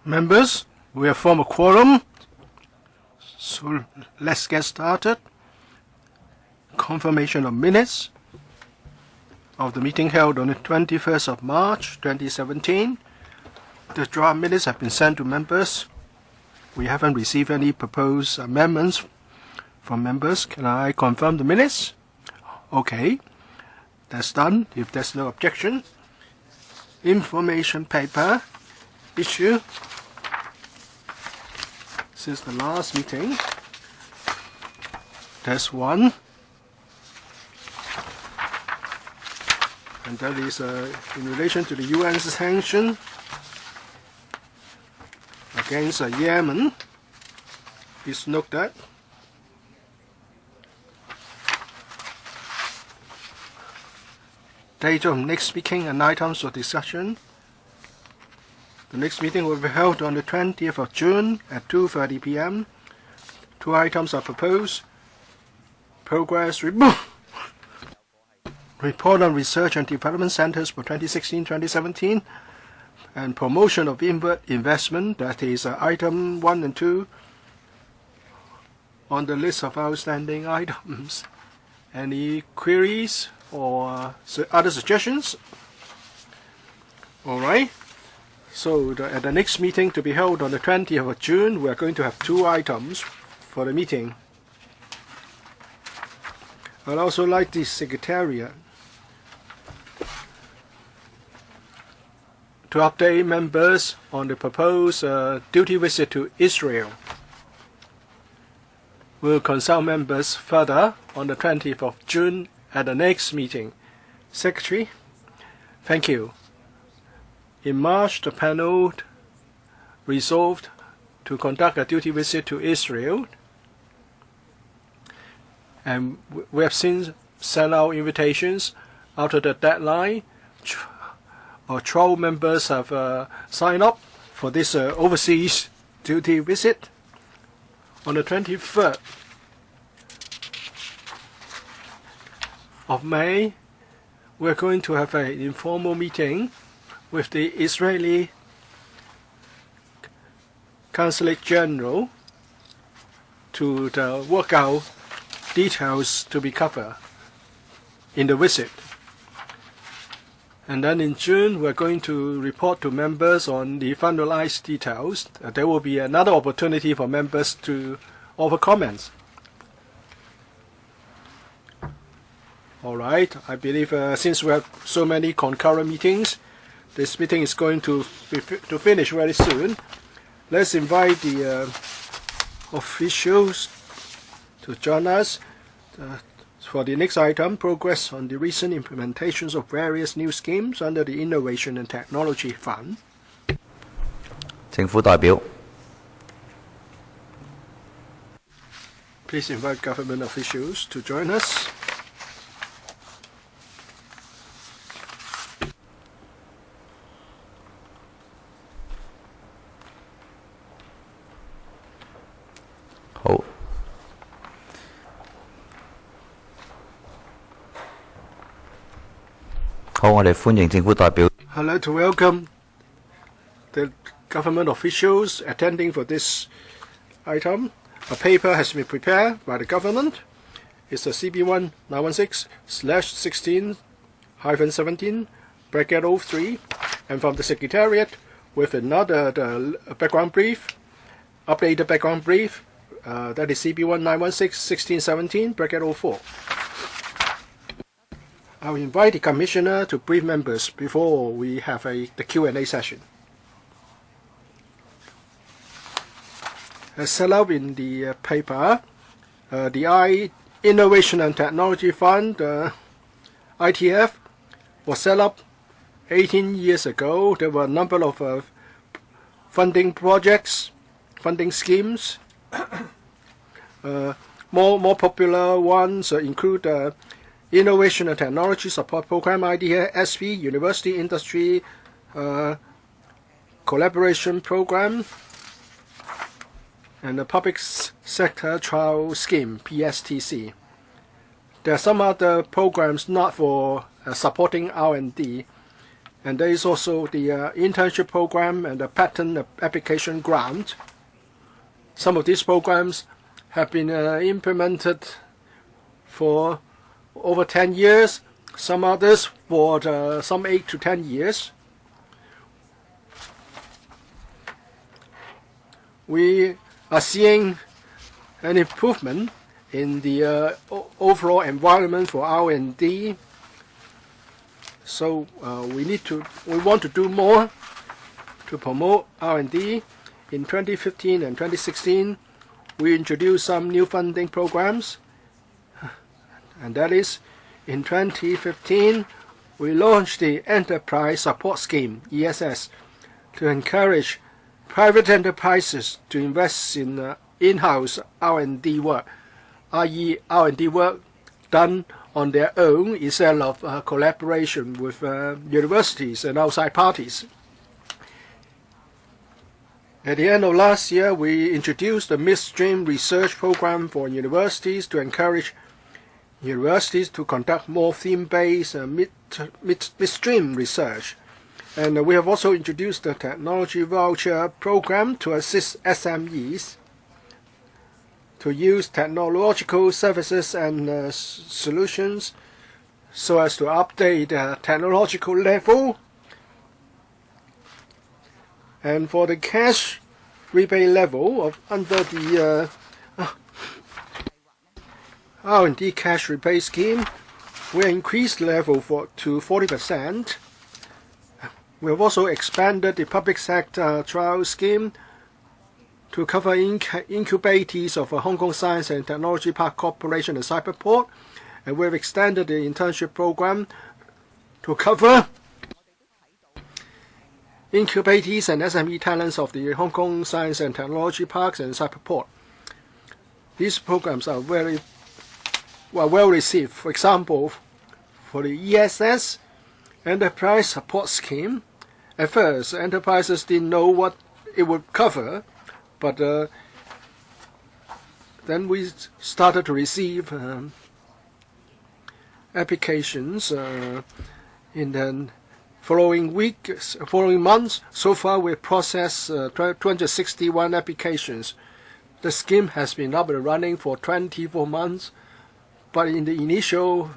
Members, we have formed a quorum, so let's get started. Confirmation of minutes of the meeting held on the 21st of March 2017. The draft minutes have been sent to members. We haven't received any proposed amendments from members. Can I confirm the minutes? Okay, that's done. If there's no objection, information paper issue since the last meeting. There's one, and that is in relation to the UN sanction against Yemen. Please note that. Date of next meeting and items for discussion. The next meeting will be held on the 20th of June at 2:30 p.m. Two items are proposed. Progress report on research and development centers for 2016-2017 and promotion of inward investment. That is item 1 and 2 on the list of outstanding items. Any queries or other suggestions? All right. So at the next meeting to be held on the 20th of June, we are going to have two items for the meeting. I'd also like the Secretariat to update members on the proposed duty visit to Israel. We'll consult members further on the 20th of June at the next meeting. Secretary, thank you. In March, the panel resolved to conduct a duty visit to Israel, and we have since sent out invitations after the deadline. 12 members have signed up for this overseas duty visit. On the 23rd of May, we're going to have an informal meeting with the Israeli Consulate General to work out details to be covered in the visit. And then in June, we're going to report to members on the finalized details. There will be another opportunity for members to offer comments. All right, I believe since we have so many concurrent meetings, this meeting is going to finish very soon. Let's invite the officials to join us for the next item, progress on the recent implementations of various new schemes under the Innovation and Technology Fund. 政府代表 Please invite government officials to join us. I'd like to welcome the government officials attending for this item. A paper has been prepared by the government. It's a CB1 916/16-17-03, and from the Secretariat with another background brief, updated background brief, that is CB1 916/16-17-04. I'll invite the Commissioner to brief members before we have the Q&A session. As set out in the paper, the Innovation and Technology Fund, ITF, was set up 18 years ago. There were a number of funding projects, funding schemes. More popular ones include Innovation and Technology Support Program, Itsp, University Industry Collaboration Program, and the Public Sector Trial Scheme, PSTC. There are some other programs not for supporting R&D. And there is also the Internship Program and the Patent Application Grant. Some of these programs have been implemented for over 10 years, some others for some 8 to 10 years. We are seeing an improvement in the overall environment for R&D. So we want to do more to promote R&D. In 2015 and 2016, we introduced some new funding programs, and that is, in 2015, we launched the Enterprise Support Scheme, ESS, to encourage private enterprises to invest in in-house R&D work, i.e. R&D work done on their own instead of collaboration with universities and outside parties. At the end of last year, we introduced the Midstream Research Program for universities to encourage universities to conduct more theme-based midstream research. And we have also introduced the Technology Voucher Program to assist SMEs to use technological services and solutions so as to update the technological level. And for the cash rebate level of under the R&D cash rebate scheme, we increased the level to 40%. We have also expanded the public sector trial scheme to cover incubatees of Hong Kong Science and Technology Park Corporation and Cyberport, and we have extended the internship program to cover incubatees and SME talents of the Hong Kong Science and Technology Parks and Cyberport. These programs are very well received. For example, for the ESS Enterprise Support Scheme, at first enterprises didn't know what it would cover, but then we started to receive applications in the following months. So far, we processed 261 applications. The scheme has been up and running for 24 months, but in the initial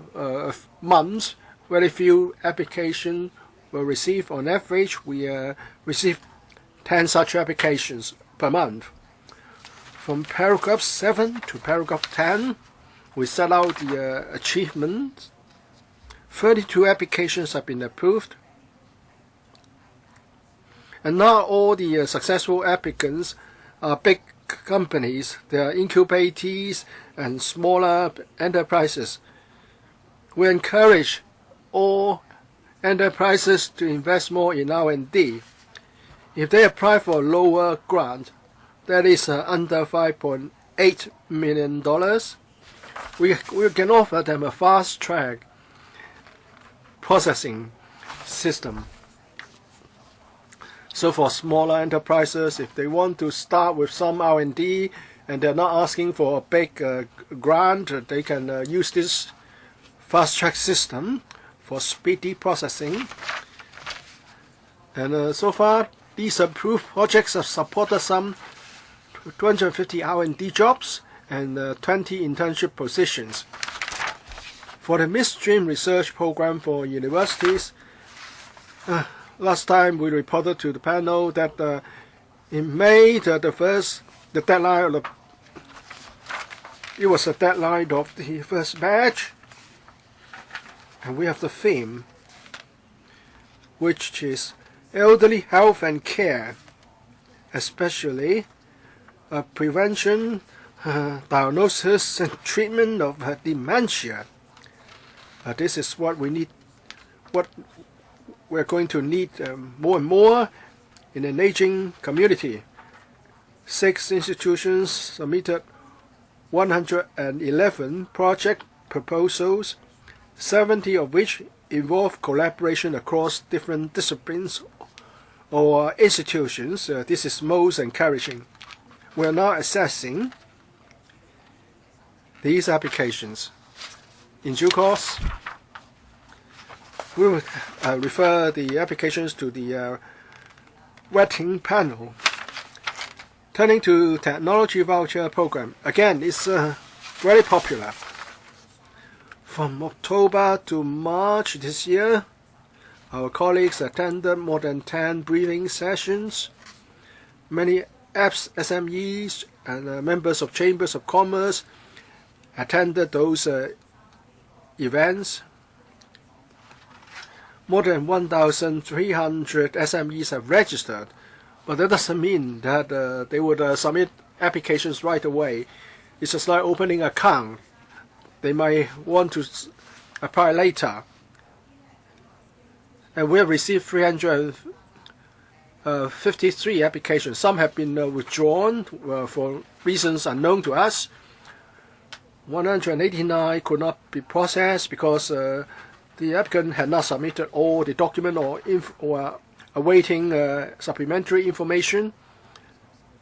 months, very few applications were received. On average, we received 10 such applications per month. From paragraph 7 to paragraph 10, we set out the achievements. 32 applications have been approved. And now all the successful applicants are big companies. They are incubatees and smaller enterprises. We encourage all enterprises to invest more in R&D. If they apply for a lower grant, that is under $5.8 million, we can offer them a fast-track processing system. So for smaller enterprises, if they want to start with some R&D and they're not asking for a big grant, they can use this fast-track system for speedy processing. And so far, these approved projects have supported some 250 R&D jobs and 20 internship positions. For the Midstream Research Program for universities, last time we reported to the panel that in May, it was the deadline of the first batch, and we have the theme, which is elderly health and care, especially prevention, diagnosis, and treatment of dementia. This is what we need, what we're going to need more and more in an aging community. 6 institutions submitted 111 project proposals, 70 of which involve collaboration across different disciplines or institutions. This is most encouraging. We are now assessing these applications. In due course, we will refer the applications to the vetting panel. Turning to Technology Voucher Program, again, it's very popular. From October to March this year, our colleagues attended more than 10 briefing sessions. Many apps SMEs and members of Chambers of Commerce attended those events. More than 1,300 SMEs have registered, but that doesn't mean that they would submit applications right away. It's just like opening an account. They might want to apply later. And we have received 353 applications. Some have been withdrawn for reasons unknown to us. 189 could not be processed because the applicant had not submitted all the document or awaiting supplementary information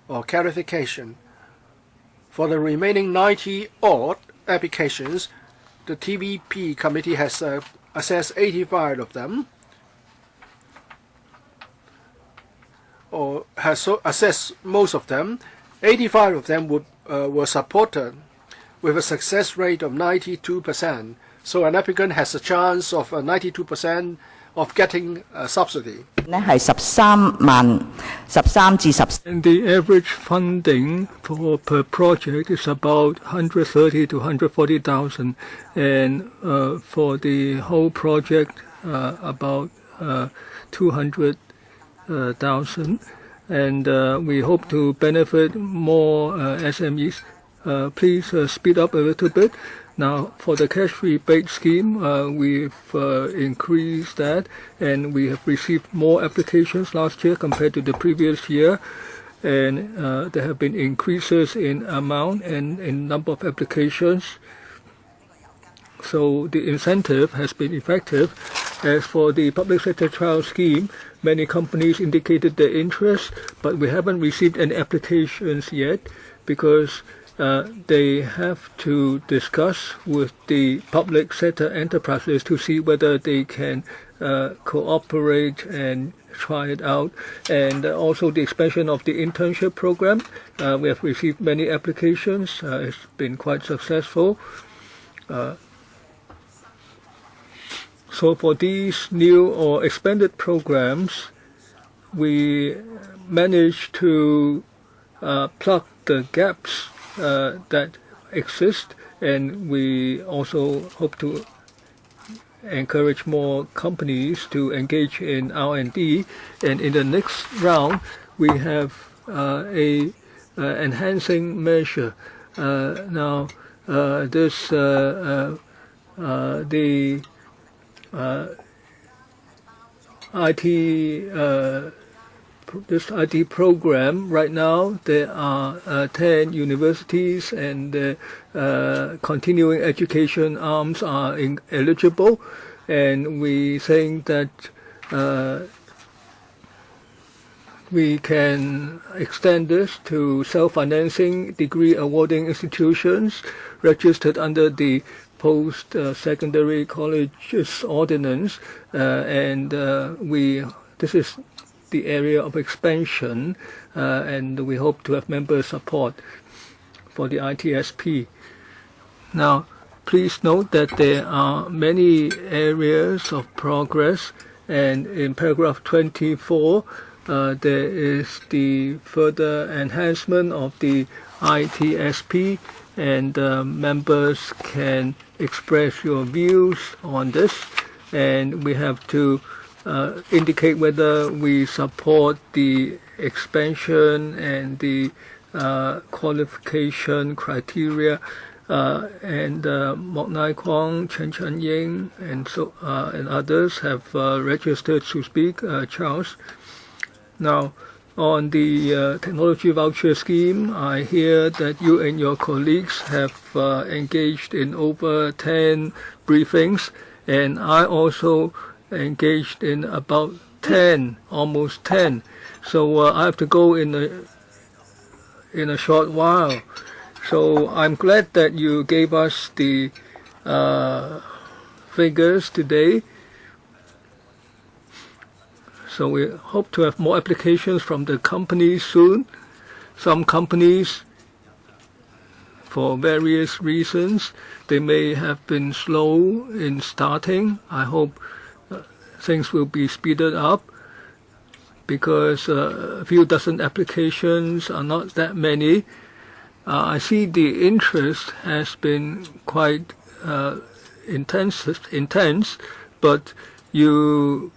or clarification. For the remaining 90-odd applications, the TVP committee has assessed 85 of them, or has assessed most of them. 85 of them were supported with a success rate of 92%. So an applicant has a chance of 92% of getting a subsidy. And the average funding per project is about 130 to 140,000, and for the whole project about 200,000. And we hope to benefit more SMEs. Please speed up a little bit. Now, for the cash rebate scheme, we've increased that, and we have received more applications last year compared to the previous year. And there have been increases in amount and in number of applications. So the incentive has been effective. As for the public sector trial scheme, many companies indicated their interest, but we haven't received any applications yet because they have to discuss with the public sector enterprises to see whether they can cooperate and try it out. And also the expansion of the internship program. We have received many applications. It's been quite successful. So for these new or expanded programs, we managed to plug the gaps that exist, and we also hope to encourage more companies to engage in R&D. And in the next round, we have a enhancing measure. Now, this IT program, right now there are 10 universities, and continuing education arms are eligible, and we think that we can extend this to self-financing degree awarding institutions registered under the post-secondary colleges ordinance, and this is the area of expansion, and we hope to have member support for the Itsp. Now, please note that there are many areas of progress, and in paragraph 24, there is the further enhancement of the Itsp, and members can express your views on this, and we have to indicate whether we support the expansion and the qualification criteria, and Mok Nai Kwong, Chen Chen Ying, and others have registered to speak. Charles. Now, on the technology voucher scheme, I hear that you and your colleagues have engaged in over 10 briefings, and I also engaged in about 10, almost 10. So I have to go in a short while. So I'm glad that you gave us the figures today. So we hope to have more applications from the companies soon. Some companies, for various reasons, they may have been slow in starting. I hope things will be speeded up, because a few dozen applications are not that many. I see the interest has been quite intense, but you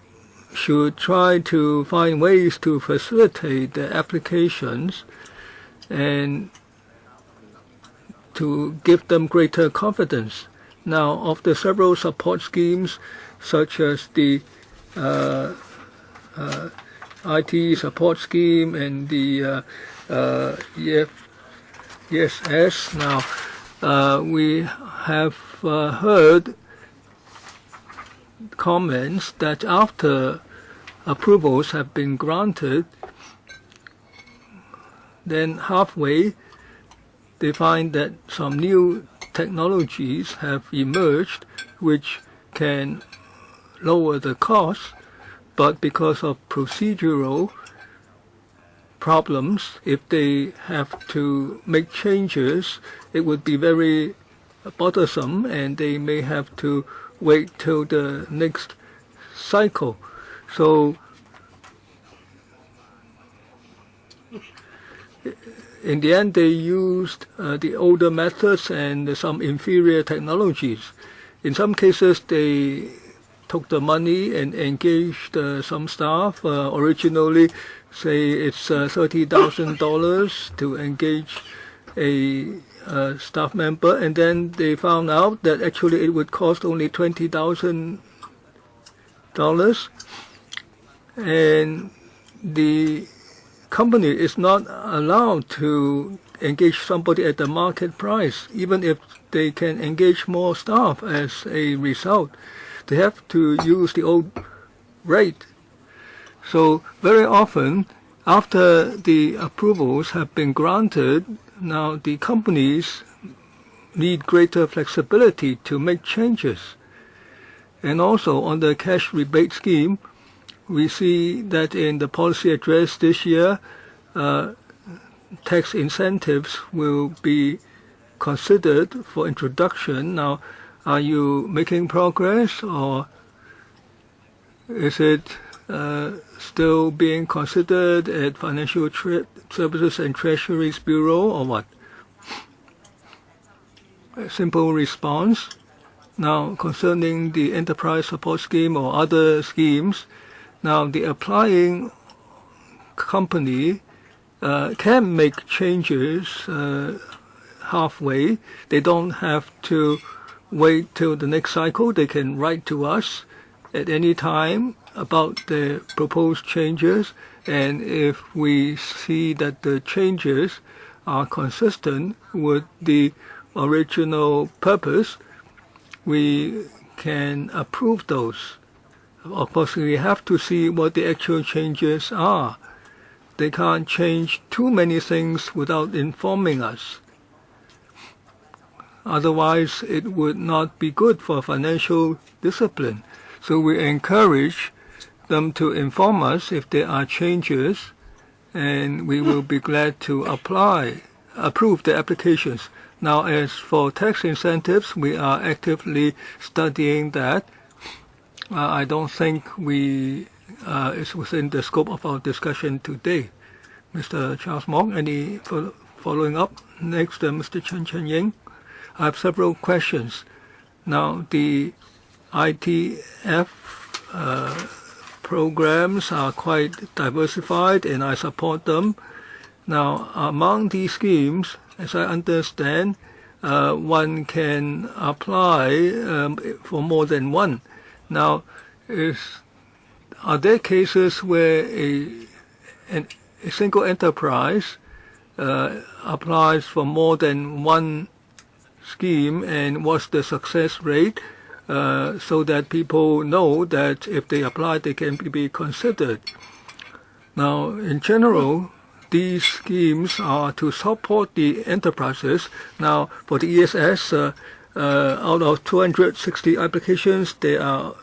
should try to find ways to facilitate the applications and to give them greater confidence. Now, of the several support schemes, such as the IT support scheme and the ESS, now we have heard comments that after approvals have been granted, then halfway they find that some new technologies have emerged which can lower the cost, but because of procedural problems, if they have to make changes, it would be very bothersome, and they may have to wait till the next cycle. So in the end, they used the older methods and some inferior technologies. In some cases, they took the money and engaged some staff. Originally, say it's $30,000 to engage a staff member, and then they found out that actually it would cost only $20,000, and the company is not allowed to engage somebody at the market price, even if they can engage more staff as a result. They have to use the old rate. So very often, after the approvals have been granted, now the companies need greater flexibility to make changes. And also on the cash rebate scheme, we see that in the policy address this year, tax incentives will be considered for introduction. Now, are you making progress, or is it still being considered at Financial Services and Treasuries Bureau, or what? A simple response. Now, concerning the enterprise support scheme or other schemes, now the applying company can make changes halfway. They don't have to wait till the next cycle. They can write to us at any time about the proposed changes, and if we see that the changes are consistent with the original purpose, we can approve those. Of course, we have to see what the actual changes are. They can't change too many things without informing us. Otherwise, it would not be good for financial discipline. So we encourage them to inform us if there are changes, and we will be glad to approve the applications. Now, as for tax incentives, we are actively studying that. I don't think it's within the scope of our discussion today. Mr. Charles Mok, any following up? Next, Mr. Chen Ying. I have several questions. Now, the ITF programs are quite diversified, and I support them. Now, among these schemes, as I understand, one can apply for more than one. Now, are there cases where a single enterprise applies for more than one scheme, and what's the success rate, so that people know that if they apply, they can be considered? Now, in general, these schemes are to support the enterprises. Now, for the ESS, out of 260 applications, there are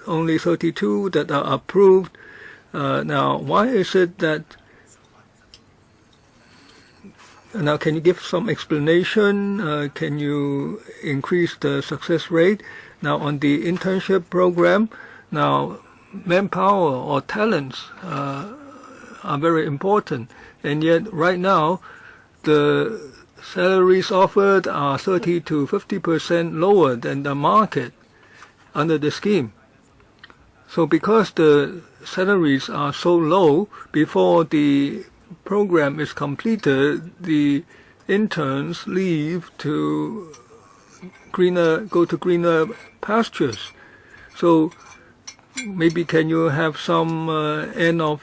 only 32 that are approved. Now, why is it that? Now, can you give some explanation? Can you increase the success rate? Now, on the internship program, now manpower or talents are very important, and yet right now the salaries offered are 30 to 50% lower than the market under the scheme. So because the salaries are so low, before the program is completed, the interns leave to go to greener pastures. So maybe can you have some end of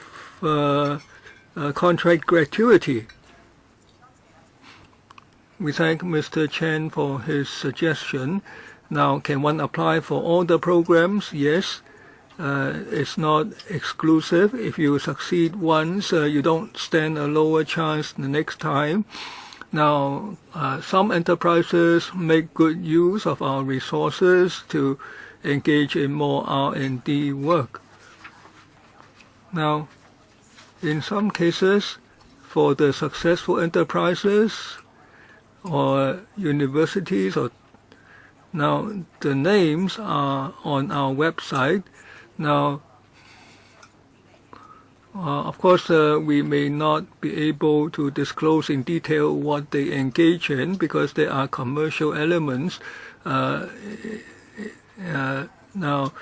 contract gratuity? We thank Mr. Chen for his suggestion. Now, can one apply for all the programs? Yes. It's not exclusive. If you succeed once, you don't stand a lower chance the next time. Now, some enterprises make good use of our resources to engage in more R&D work. Now, in some cases, for the successful enterprises or universities, now the names are on our website. Now, of course, we may not be able to disclose in detail what they engage in because there are commercial elements now,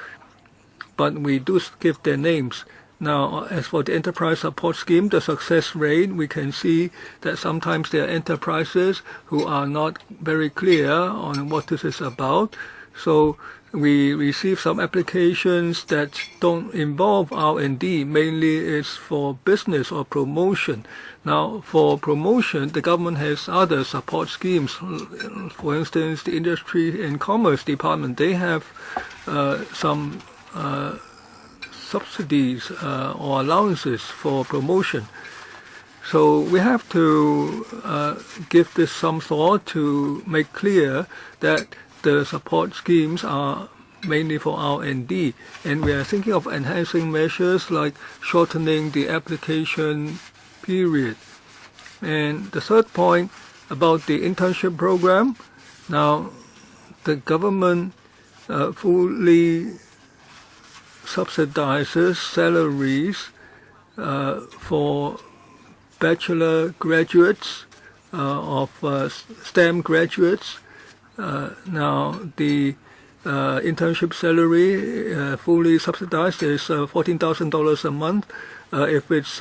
but we do give their names. Now, as for the enterprise support scheme, the success rate, we can see that sometimes there are enterprises who are not very clear on what this is about. So we receive some applications that don't involve R&D, mainly it's for business or promotion. Now, for promotion, the government has other support schemes. For instance, the Industry and Commerce Department, they have some subsidies or allowances for promotion. So we have to give this some thought to make clear that the support schemes are mainly for R&D, and we are thinking of enhancing measures like shortening the application period. And the third point about the internship program, now the government fully subsidizes salaries for bachelor graduates of STEM graduates. Now the internship salary fully subsidized is $14,000 a month. If it's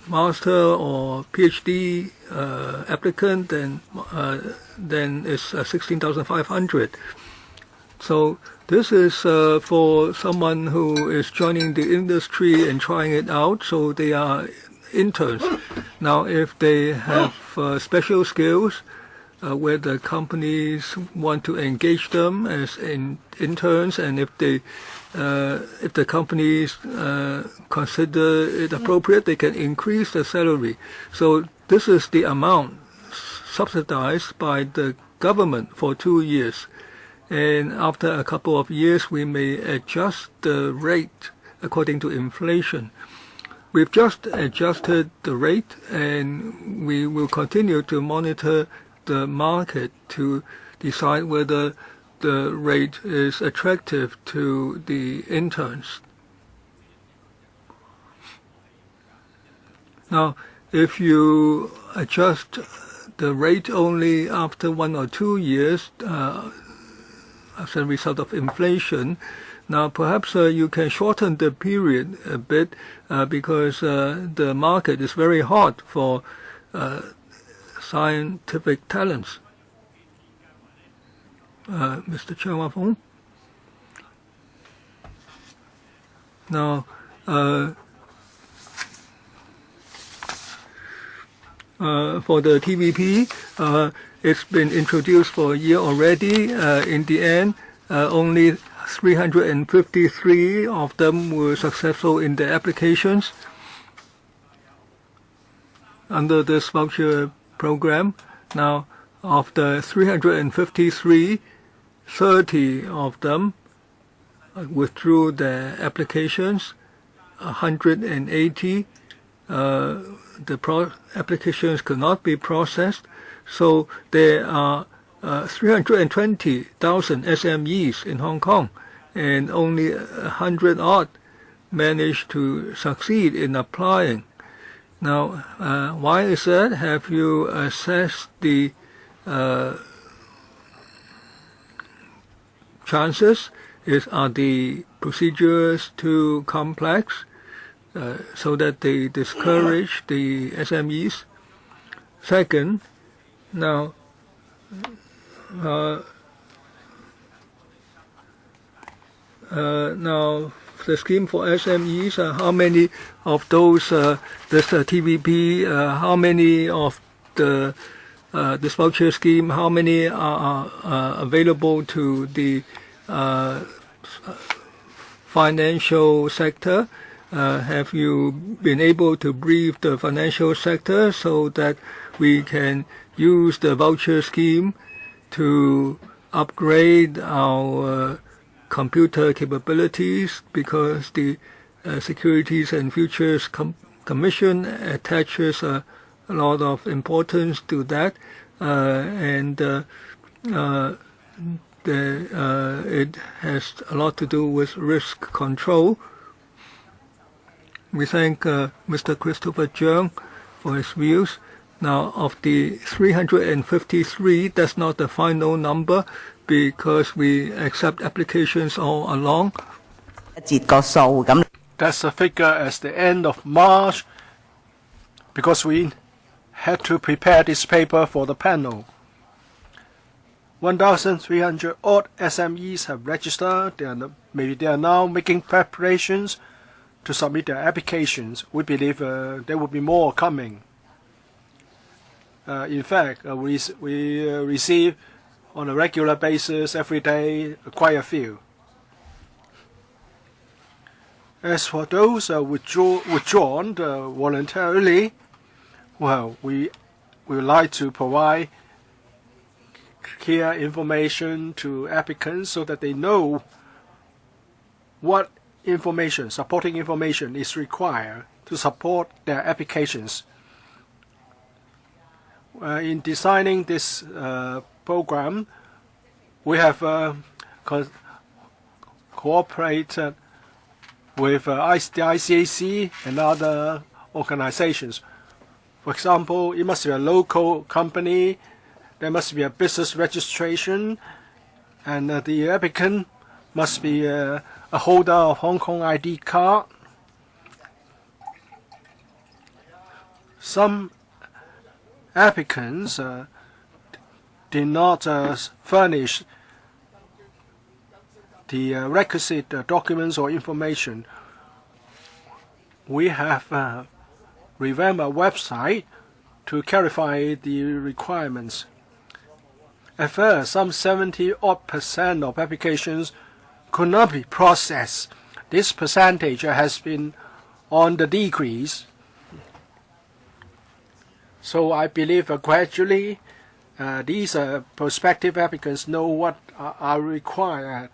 master or PhD applicant, then it's $16,500. So this is for someone who is joining the industry and trying it out. So they are interns. Now, if they have special skills where the companies want to engage them as interns, and if the companies consider it appropriate, they can increase the salary. So this is the amount subsidized by the government for 2 years. And after a couple of years, we may adjust the rate according to inflation. We've just adjusted the rate, and we will continue to monitor the market to decide whether the rate is attractive to the interns. Now, if you adjust the rate only after 1 or 2 years as a result of inflation, now perhaps you can shorten the period a bit because the market is very hot for scientific talents. Mr. Chairman, now for the TVP, it's been introduced for a year already. In the end, only 353 of them were successful in their applications under this voucher program. Now, of the 353, 30 of them withdrew their applications. 180 the applications could not be processed. So there are 320,000 SMEs in Hong Kong, and only 100 odd managed to succeed in applying. Now, why is that? Have you assessed the chances? Are the procedures too complex so that they discourage the SMEs? Second, now the scheme for SMEs, how many of those, this TVP, how many of the this voucher scheme, how many are available to the financial sector? Have you been able to brief the financial sector so that we can use the voucher scheme to upgrade our computer capabilities, because the Securities and Futures Commission attaches a lot of importance to that, and it has a lot to do with risk control. We thank Mr. Christopher Cheung for his views. Now, of the 353, that's not the final number, because we accept applications all along. That's the figure as the end of March, because we had to prepare this paper for the panel. 1,300 odd SMEs have registered. Maybe they are now making preparations to submit their applications. We believe there will be more coming. In fact, we receive on a regular basis every day quite a few. As for those withdrawn voluntarily, well, we would like to provide clear information to applicants so that they know what information, supporting information, is required to support their applications. In designing this program, we have cooperated with the ICAC and other organizations. For example, it must be a local company, there must be a business registration, and the applicant must be a holder of Hong Kong ID card. Some applicants did not furnish the requisite documents or information. We have revamped our website to clarify the requirements. At first, some 70% of applications could not be processed. This percentage has been on the decrease. So I believe gradually these prospective applicants know what are required.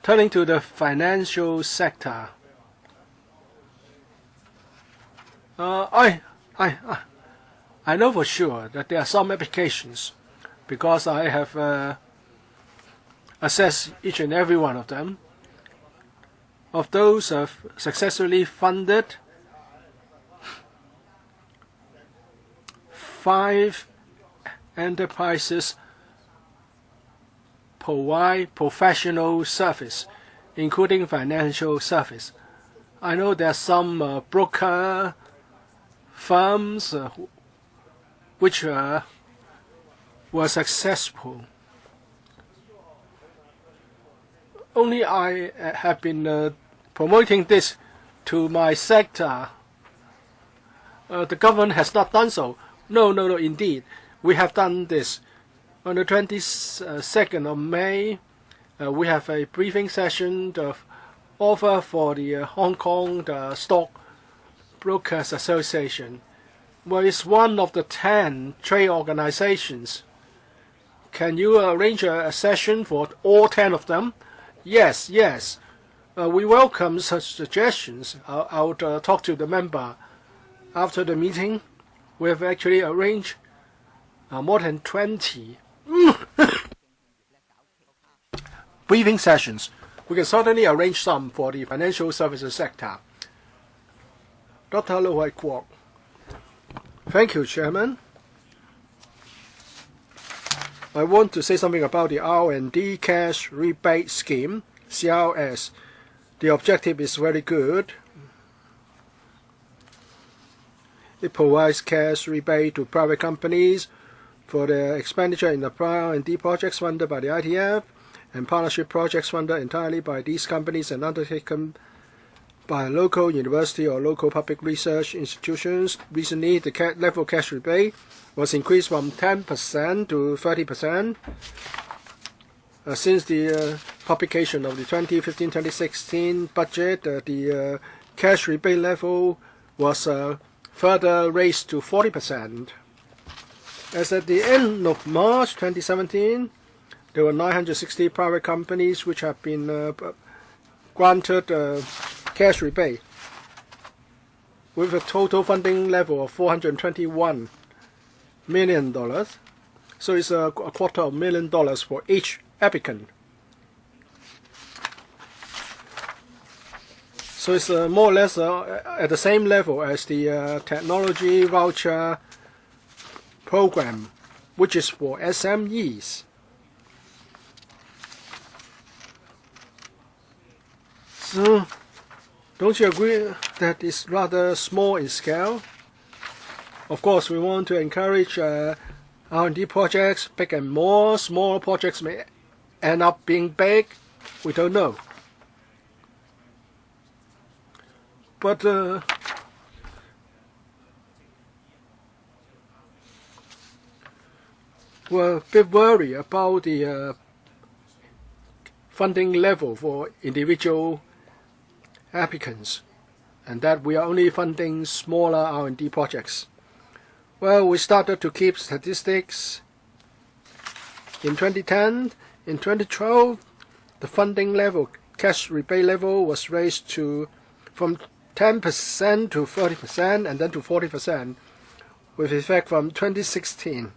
Turning to the financial sector, I know for sure that there are some applications, because I have assessed each and every one of them. Of those successfully funded, 5 enterprises provide professional service, including financial service. I know there are some broker firms which were successful. Only I have been promoting this to my sector. The government has not done so. No, indeed. We have done this. On the 22nd of May, we have a briefing session of offer for the Hong Kong Stock Brokers Association. Well, it's one of the 10 trade organizations. Can you arrange a session for all 10 of them? Yes, yes. We welcome such suggestions. I would talk to the member after the meeting. We have actually arranged more than 20 briefing sessions. We can certainly arrange some for the financial services sector. Dr. Lo Wai Kwok. Thank you, Chairman. I want to say something about the R&D cash rebate scheme, CRS. The objective is very good. It provides cash rebate to private companies for their expenditure in the R&D projects funded by the ITF and partnership projects funded entirely by these companies and undertaken by a local university or local public research institutions. Recently, the level of cash rebate was increased from 10% to 30%. Since the publication of the 2015-2016 budget, the cash rebate level was further raised to 40%. As at the end of March 2017, there were 960 private companies which have been granted cash rebate, with a total funding level of $421 million. So it's a $250,000 for each applicant. So it's more or less at the same level as the technology voucher program, which is for SMEs. So, don't you agree that it's rather small in scale? Of course, we want to encourage R&D projects, big and more. Small projects may end up being big. We don't know. But we're a bit worried about the funding level for individual applicants, and that we are only funding smaller R&D projects. Well, we started to keep statistics in 2010. In 2012, the funding level, cash rebate level, was raised from 10% to 30% and then to 40%, with effect from 2016.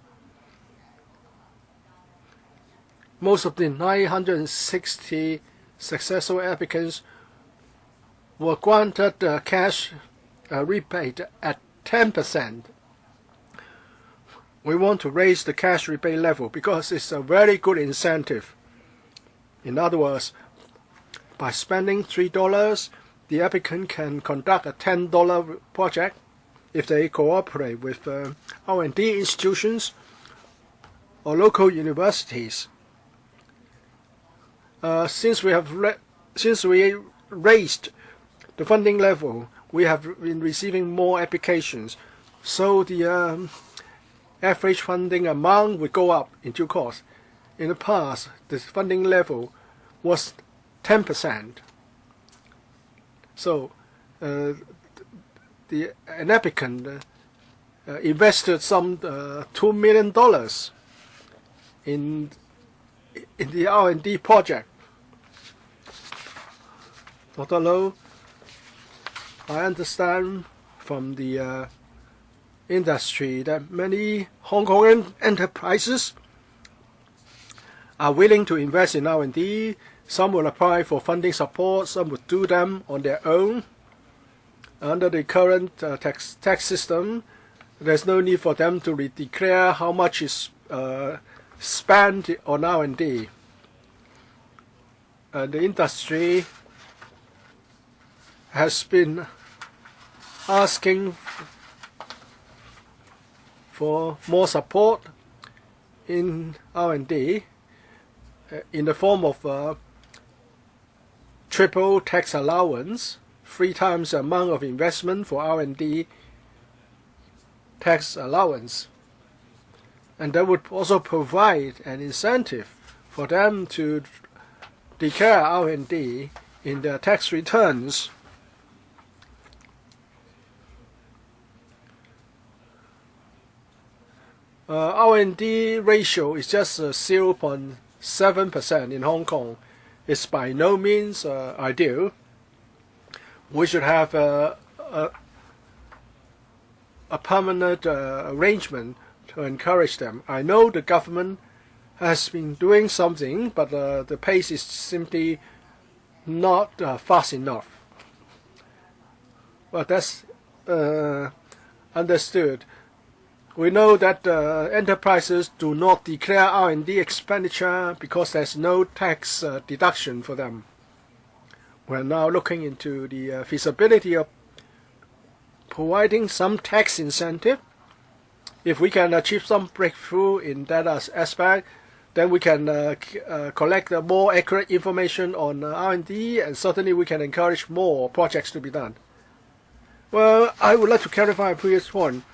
Most of the 960 successful applicants were granted cash rebate at 10%. We want to raise the cash rebate level because it's a very good incentive. In other words, by spending $3, the applicant can conduct a $10 project if they cooperate with R&D institutions or local universities. Since we raised the funding level, we have been receiving more applications, so the average funding amount will go up in due course. In the past, the funding level was 10%. So an applicant invested some $2 million in the R&D project. Dr. Low, I understand from the industry that many Hong Kong enterprises are willing to invest in R&D. Some will apply for funding support, some will do them on their own. Under the current tax system, there's no need for them to declare how much is spent on R&D. The industry has been asking for more support in R&D in the form of triple tax allowance, 3 times the amount of investment for R&D tax allowance. And that would also provide an incentive for them to declare R&D in their tax returns. R&D ratio is just 0.7% in Hong Kong. It's by no means ideal. We should have a permanent arrangement to encourage them. I know the government has been doing something, but the pace is simply not fast enough. Well, that's understood. We know that enterprises do not declare R&D expenditure because there's no tax deduction for them. We're now looking into the feasibility of providing some tax incentive. If we can achieve some breakthrough in that aspect, then we can collect more accurate information on R&D, and certainly we can encourage more projects to be done. Well, I would like to clarify a previous point,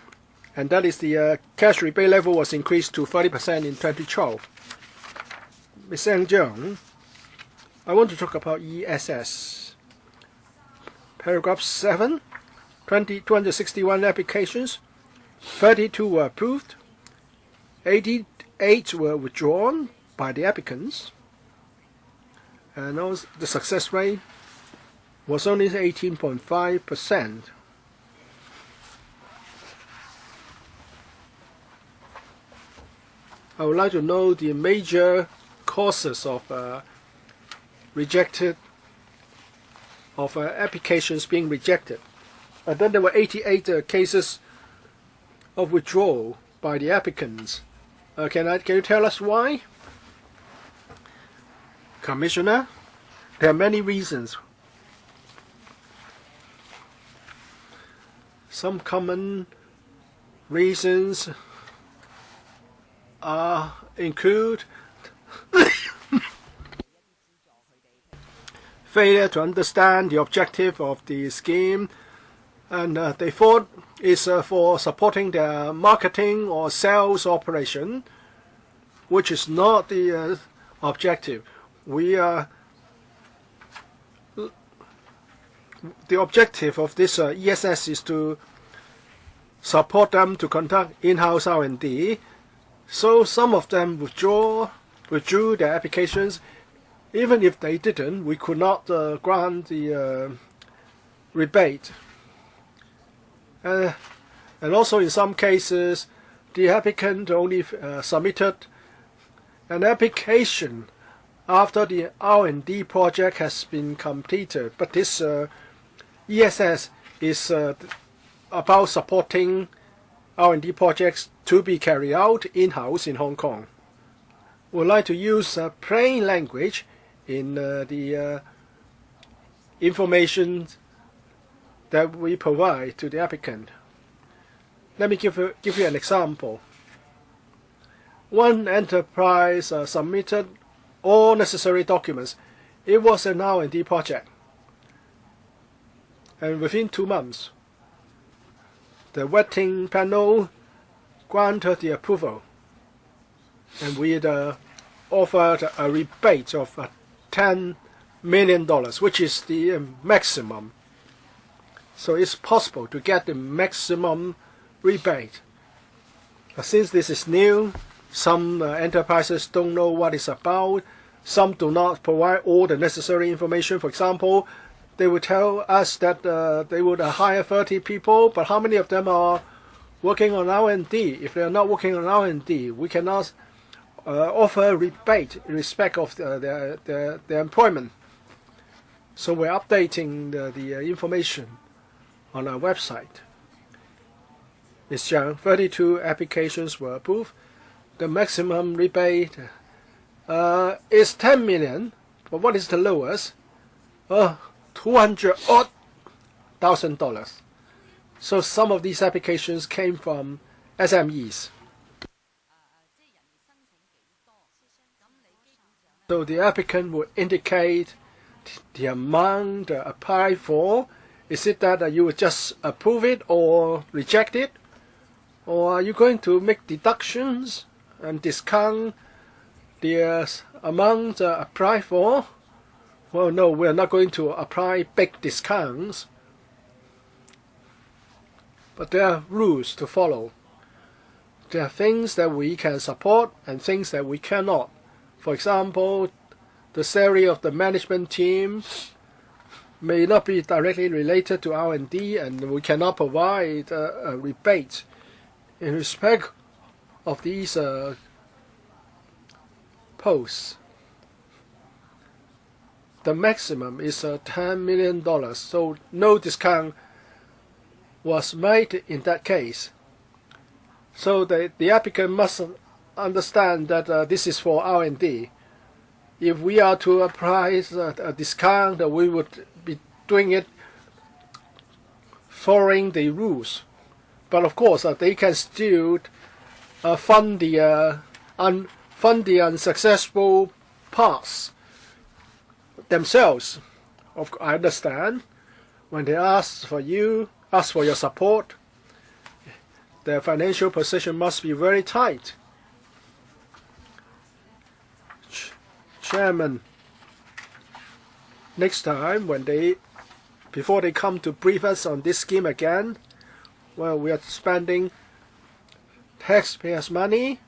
and that is the cash rebate level was increased to 30% in 2012. Ms. Zhang Jiang, I want to talk about ESS. Paragraph 7, 261 applications, 32 were approved, 88 were withdrawn by the applicants, and also the success rate was only 18.5%. I would like to know the major causes of applications being rejected. And then there were 88 cases of withdrawal by the applicants. Can you tell us why? Commissioner, there are many reasons. Some common reasons include failure to understand the objective of the scheme, and they thought it's for supporting their marketing or sales operation, which is not the objective. The objective of this ESS is to support them to conduct in-house R&D. So some of them withdrew their applications. Even if they didn't, we could not grant the rebate. And also in some cases, the applicant only submitted an application after the R&D project has been completed. But this ESS is about supporting R&D projects to be carried out in-house in Hong Kong. We would like to use plain language in the information that we provide to the applicant. Let me give you an example. One enterprise submitted all necessary documents. It was an R&D project. And within 2 months, the vetting panel granted the approval, and we offered a rebate of $10 million, which is the maximum. So it's possible to get the maximum rebate. But since this is new, some enterprises don't know what it's about. Some do not provide all the necessary information. For example, they would tell us that they would hire 30 people, but how many of them are working on R&D? If they are not working on R&D, we cannot offer a rebate in respect of their employment. So we're updating the information on our website. Ms. Zhang, 32 applications were approved. The maximum rebate is $10 million, but what is the lowest? $200,000. So some of these applications came from SMEs. So the applicant will indicate the amount applied for. Is it that you would just approve it or reject it? Or are you going to make deductions and discount the amount applied for? Well, no, we're not going to apply big discounts. But there are rules to follow. there are things that we can support and things that we cannot. For example, the salary of the management team may not be directly related to R&D, and we cannot provide a rebate in respect of these posts. The maximum is $10 million, so no discount was made in that case. So the applicant must understand that this is for R&D. If we are to apply a discount, we would be doing it following the rules. But of course, they can still fund the unsuccessful parts themselves. I understand when they ask for your support, their financial position must be very tight. Chairman, next time before they come to brief us on this scheme again, well, we are spending taxpayers' money,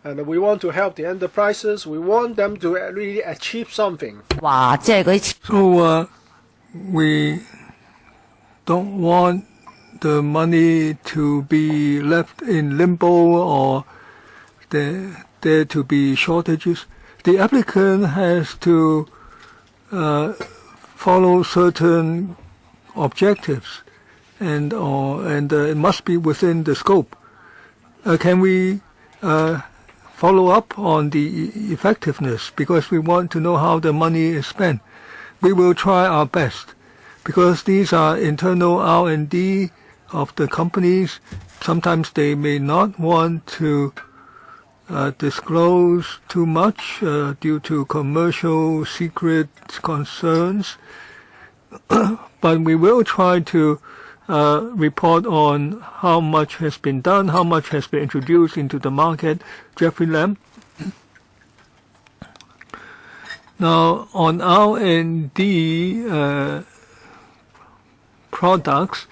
and we want to help the enterprises. We want them to really achieve something. So we don't want the money to be left in limbo or there to be shortages. The applicant has to follow certain objectives, and it must be within the scope. Can we follow up on the effectiveness, because we want to know how the money is spent? We will try our best, because these are internal R&D of the companies. Sometimes they may not want to disclose too much due to commercial secret concerns, but we will try to report on how much has been done, how much has been introduced into the market. Jeffrey Lam. Now, on R&D products,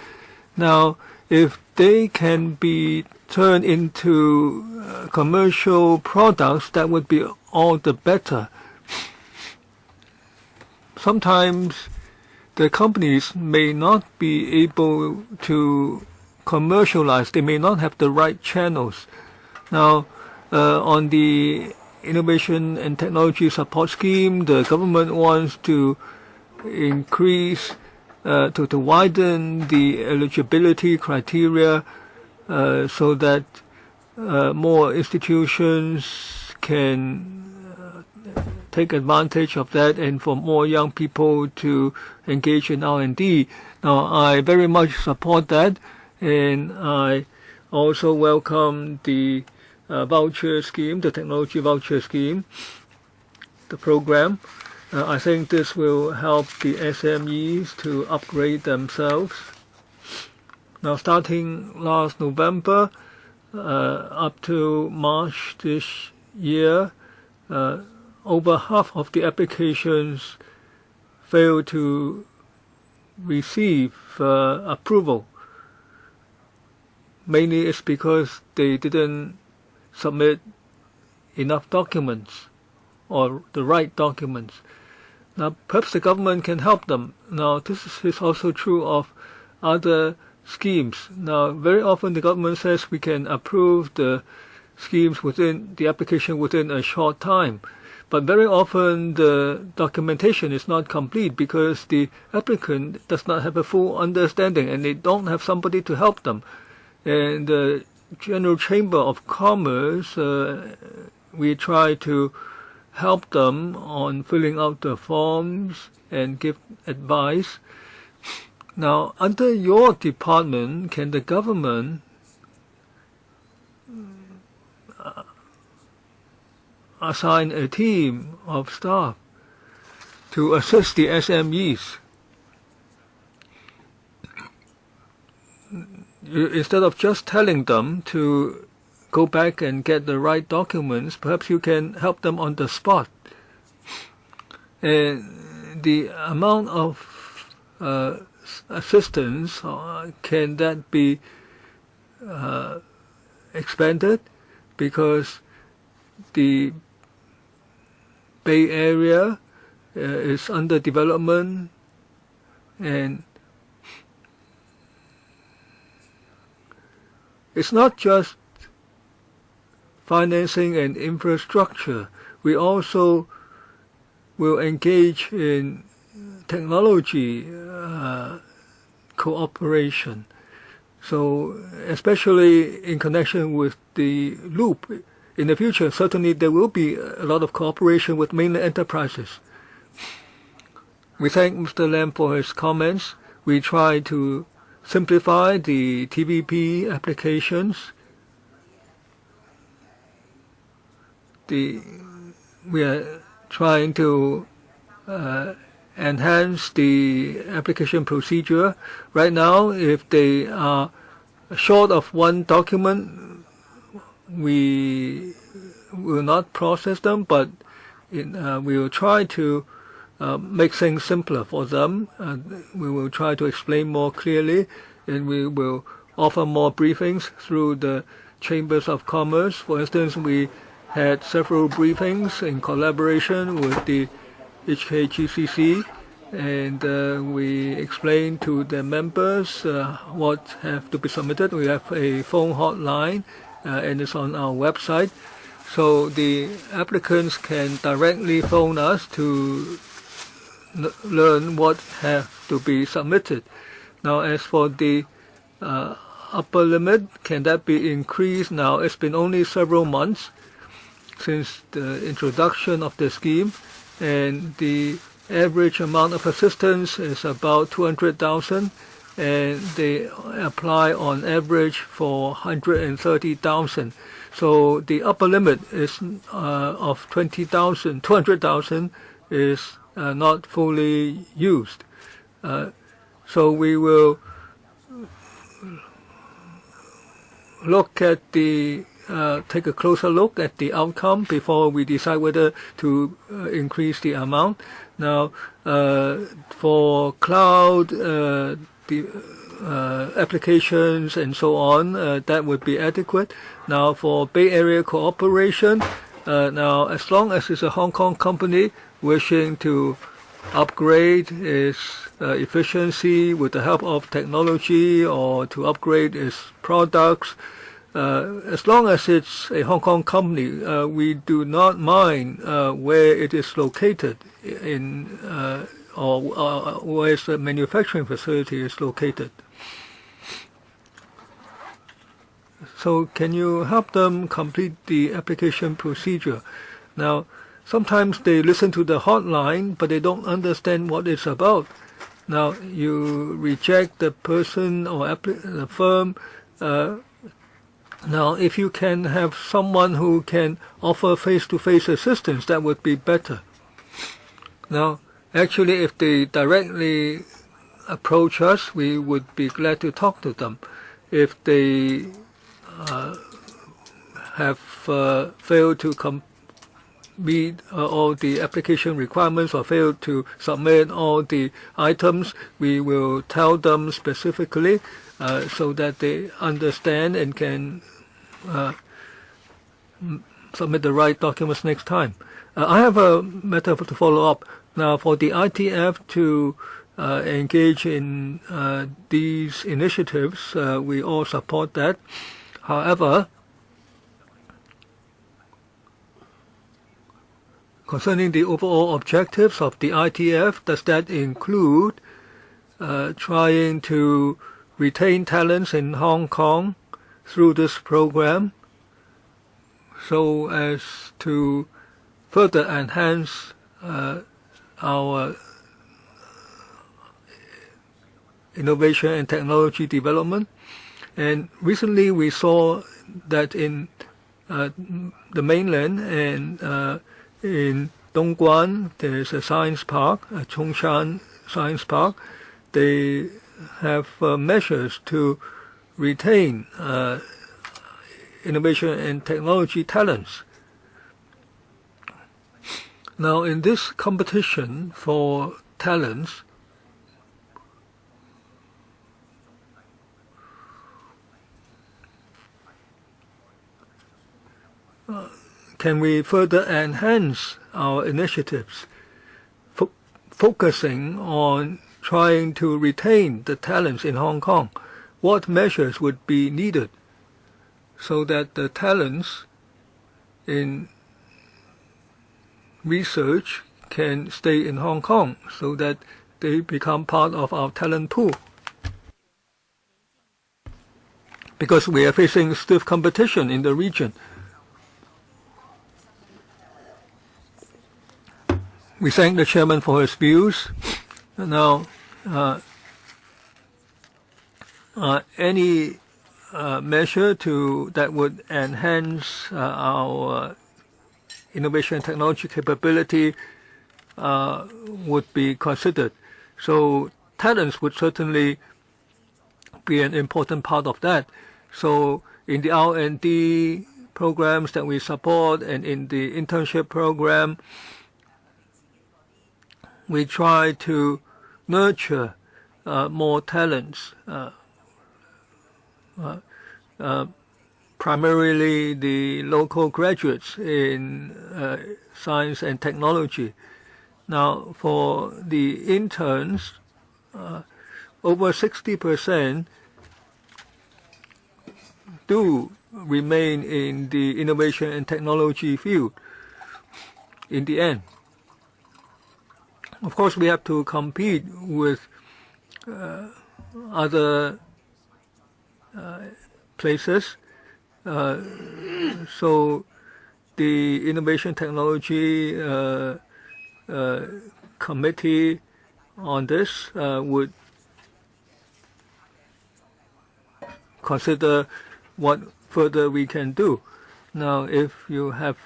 now if they can be turned into commercial products, that would be all the better. Sometimes the companies may not be able to commercialize. They may not have the right channels. Now, on the Innovation and Technology Support Scheme, the government wants to increase, to widen the eligibility criteria so that more institutions can take advantage of that, and for more young people to engage in R&D. Now, I very much support that, and I also welcome the voucher scheme, the technology voucher scheme, the program. I think this will help the SMEs to upgrade themselves. Now, starting last November up to March this year, over half of the applications failed to receive approval. Mainly it's because they didn't submit enough documents or the right documents. Now, perhaps the government can help them. Now, this is also true of other schemes. Now, very often the government says we can approve the schemes within the application within a short time. But very often the documentation is not complete because the applicant does not have a full understanding and they don't have somebody to help them. And the General Chamber of Commerce, we try to help them on filling out the forms and give advice. Now, under your department, can the government assign a team of staff to assist the SMEs? Instead of just telling them to go back and get the right documents, perhaps you can help them on the spot. And the amount of assistance, can that be expanded because the Bay Area is under development, and it's not just financing and infrastructure. We also will engage in technology cooperation. So especially in connection with the loop, in the future, certainly there will be a lot of cooperation with mainland enterprises. We thank Mr. Lam for his comments. We try to simplify the TVP applications. We are trying to enhance the application procedure. Right now, if they are short of one document, we will not process them, but we will try to make things simpler for them. We will try to explain more clearly, and we will offer more briefings through the Chambers of Commerce. For instance, we had several briefings in collaboration with the HKGCC, and we explained to the members what have to be submitted. We have a phone hotline, and it's on our website, so the applicants can directly phone us to learn what have to be submitted. Now, as for the upper limit, can that be increased? Now, it's been only several months since the introduction of the scheme, and the average amount of assistance is about 200,000, and they apply on average for 130,000. So the upper limit is of 20,000, 200,000 is not fully used. So we will look at take a closer look at the outcome before we decide whether to increase the amount. Now, for cloud applications and so on, that would be adequate. Now, for Bay Area cooperation, now as long as it's a Hong Kong company wishing to upgrade its efficiency with the help of technology or to upgrade its products, as long as it's a Hong Kong company, we do not mind where it is located in or where the manufacturing facility is located. So can you help them complete the application procedure? Now, sometimes they listen to the hotline, but they don't understand what it's about. Now, you reject the person or the firm. Now, if you can have someone who can offer face-to-face assistance, that would be better. Now, actually, if they directly approach us, we would be glad to talk to them. If they have failed to meet all the application requirements or failed to submit all the items, we will tell them specifically so that they understand and can submit the right documents next time. I have a matter to follow up. Now, for the ITF to engage in these initiatives, we all support that. However, concerning the overall objectives of the ITF, does that include trying to retain talents in Hong Kong through this program so as to further enhance our innovation and technology development? And recently we saw that in the mainland and in Dongguan, there's a science park, Chongshan Science Park. They have measures to retain innovation and technology talents. Now, in this competition for talents, can we further enhance our initiatives, focusing on trying to retain the talents in Hong Kong? What measures would be needed so that the talents in research can stay in Hong Kong, so that they become part of our talent pool? Because we are facing stiff competition in the region. We thank the chairman for his views. Now, any measure that would enhance our innovation and technology capability would be considered. So talents would certainly be an important part of that. So in the R&D programs that we support and in the internship program, we try to nurture more talents, primarily the local graduates in science and technology. Now, for the interns, over 60% do remain in the innovation and technology field in the end. Of course, we have to compete with other places. So the Innovation Technology Committee on this would consider what further we can do. Now, if you have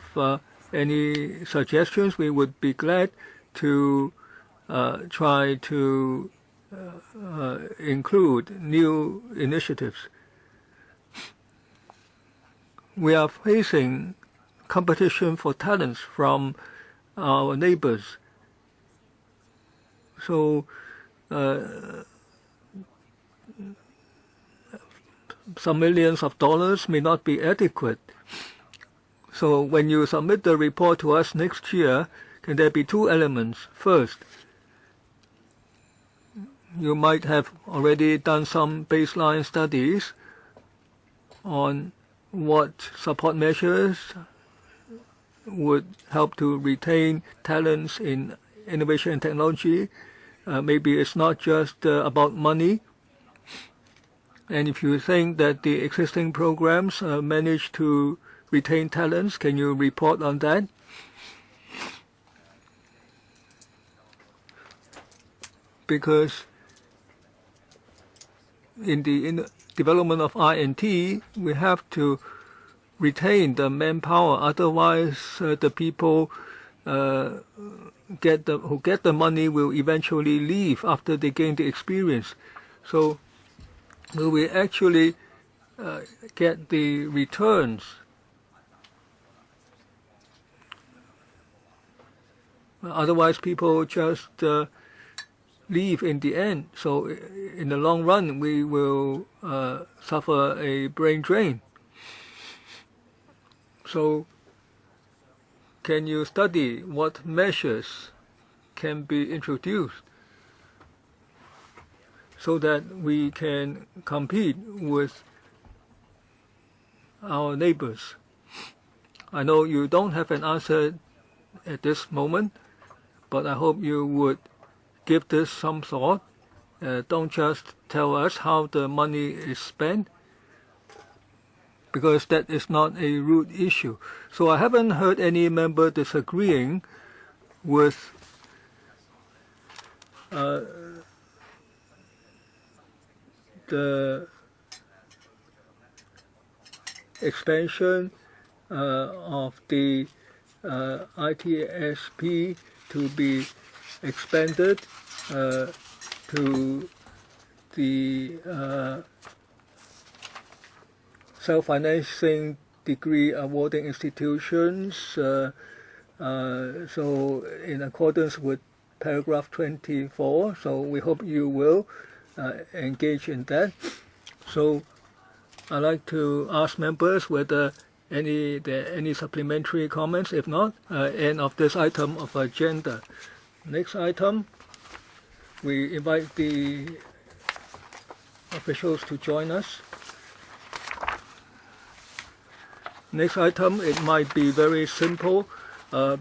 any suggestions, we would be glad to try to include new initiatives. We are facing competition for talents from our neighbors. So some millions of dollars may not be adequate. So when you submit the report to us next year, can there be two elements? First, you might have already done some baseline studies on what support measures would help to retain talents in innovation and technology. Maybe it's not just about money. And if you think that the existing programs manage to retain talents, can you report on that? Because in the development of R&T, we have to retain the manpower. Otherwise, the people who get the money will eventually leave after they gain the experience. So will we actually get the returns? Otherwise, people just leave in the end. So in the long run, we will suffer a brain drain. So can you study what measures can be introduced so that we can compete with our neighbors? I know you don't have an answer at this moment, but I hope you would give this some thought. Don't just tell us how the money is spent, because that is not a root issue. So I haven't heard any member disagreeing with the expansion of the Itsp to be expanded to the self-financing degree awarding institutions. So in accordance with paragraph 24, so we hope you will engage in that. So I'd like to ask members whether any supplementary comments? If not, end of this item of agenda. Next item, we invite the officials to join us. Next item, it might be very simple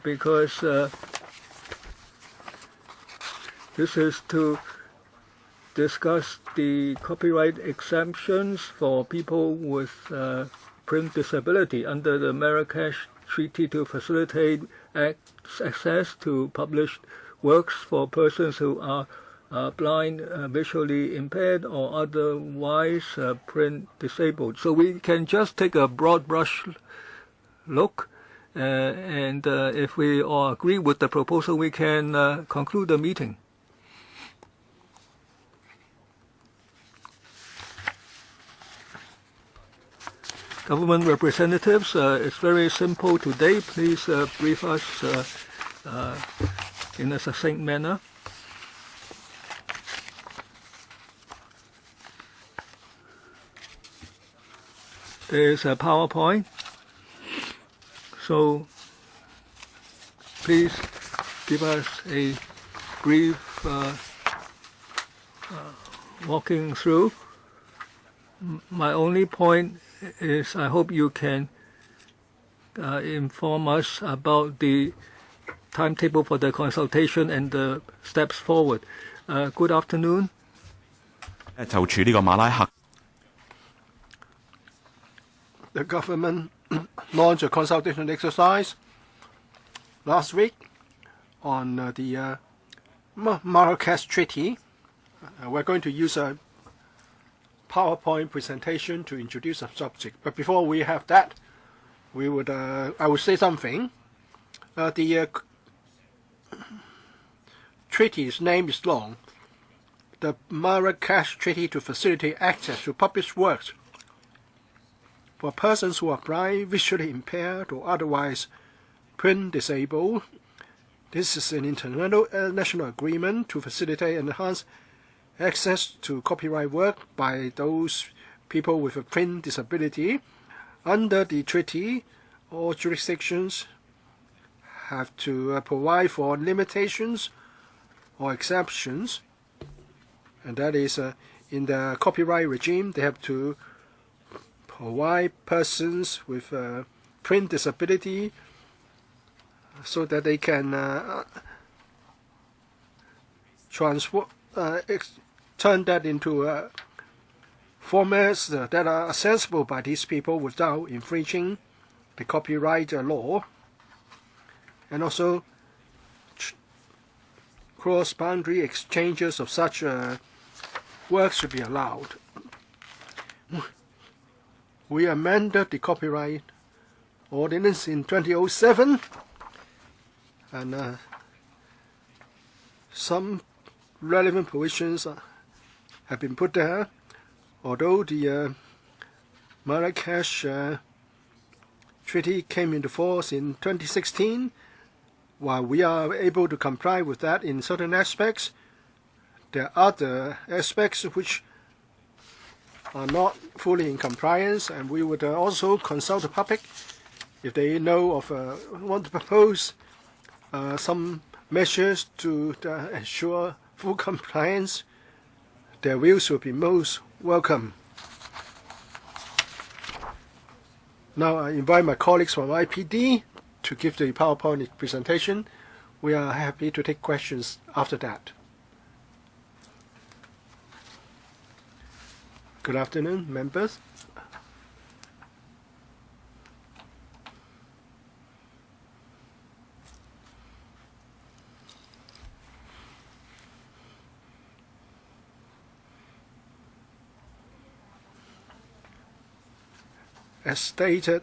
because this is to discuss the copyright exemptions for people with print disability under the Marrakesh Treaty to facilitate access to published works for persons who are blind, visually impaired, or otherwise print disabled. So we can just take a broad brush look, and if we all agree with the proposal, we can conclude the meeting. Government representatives, it's very simple today. Please brief us in a succinct manner. There is a PowerPoint, so please give us a brief walking through. My only point is I hope you can inform us about the timetable for the consultation and the steps forward. Good afternoon. 就住呢個馬拉喀 The government launched a consultation exercise last week on the Marrakesh Treaty. We're going to use a PowerPoint presentation to introduce the subject. But before we have that, I would say something. The treaty's name is long. The Marrakesh Treaty to facilitate access to published works for persons who are blind, visually impaired, or otherwise print disabled. This is an international agreement to facilitate and enhance access to copyright work by those people with a print disability. Under the treaty, all jurisdictions have to provide for limitations or exceptions, and that is in the copyright regime they have to provide persons with print disability so that they can turn that into formats that are accessible by these people without infringing the copyright law. And also cross-boundary exchanges of such works should be allowed. We amended the copyright ordinance in 2007, and some relevant provisions have been put there. Although the Marrakesh Treaty came into force in 2016, while we are able to comply with that in certain aspects, there are other aspects which are not fully in compliance, and we would also consult the public if they know of want to propose some measures to ensure full compliance. Their views will be most welcome. Now I invite my colleagues from IPD to give the PowerPoint presentation. We are happy to take questions after that. Good afternoon, members. As stated,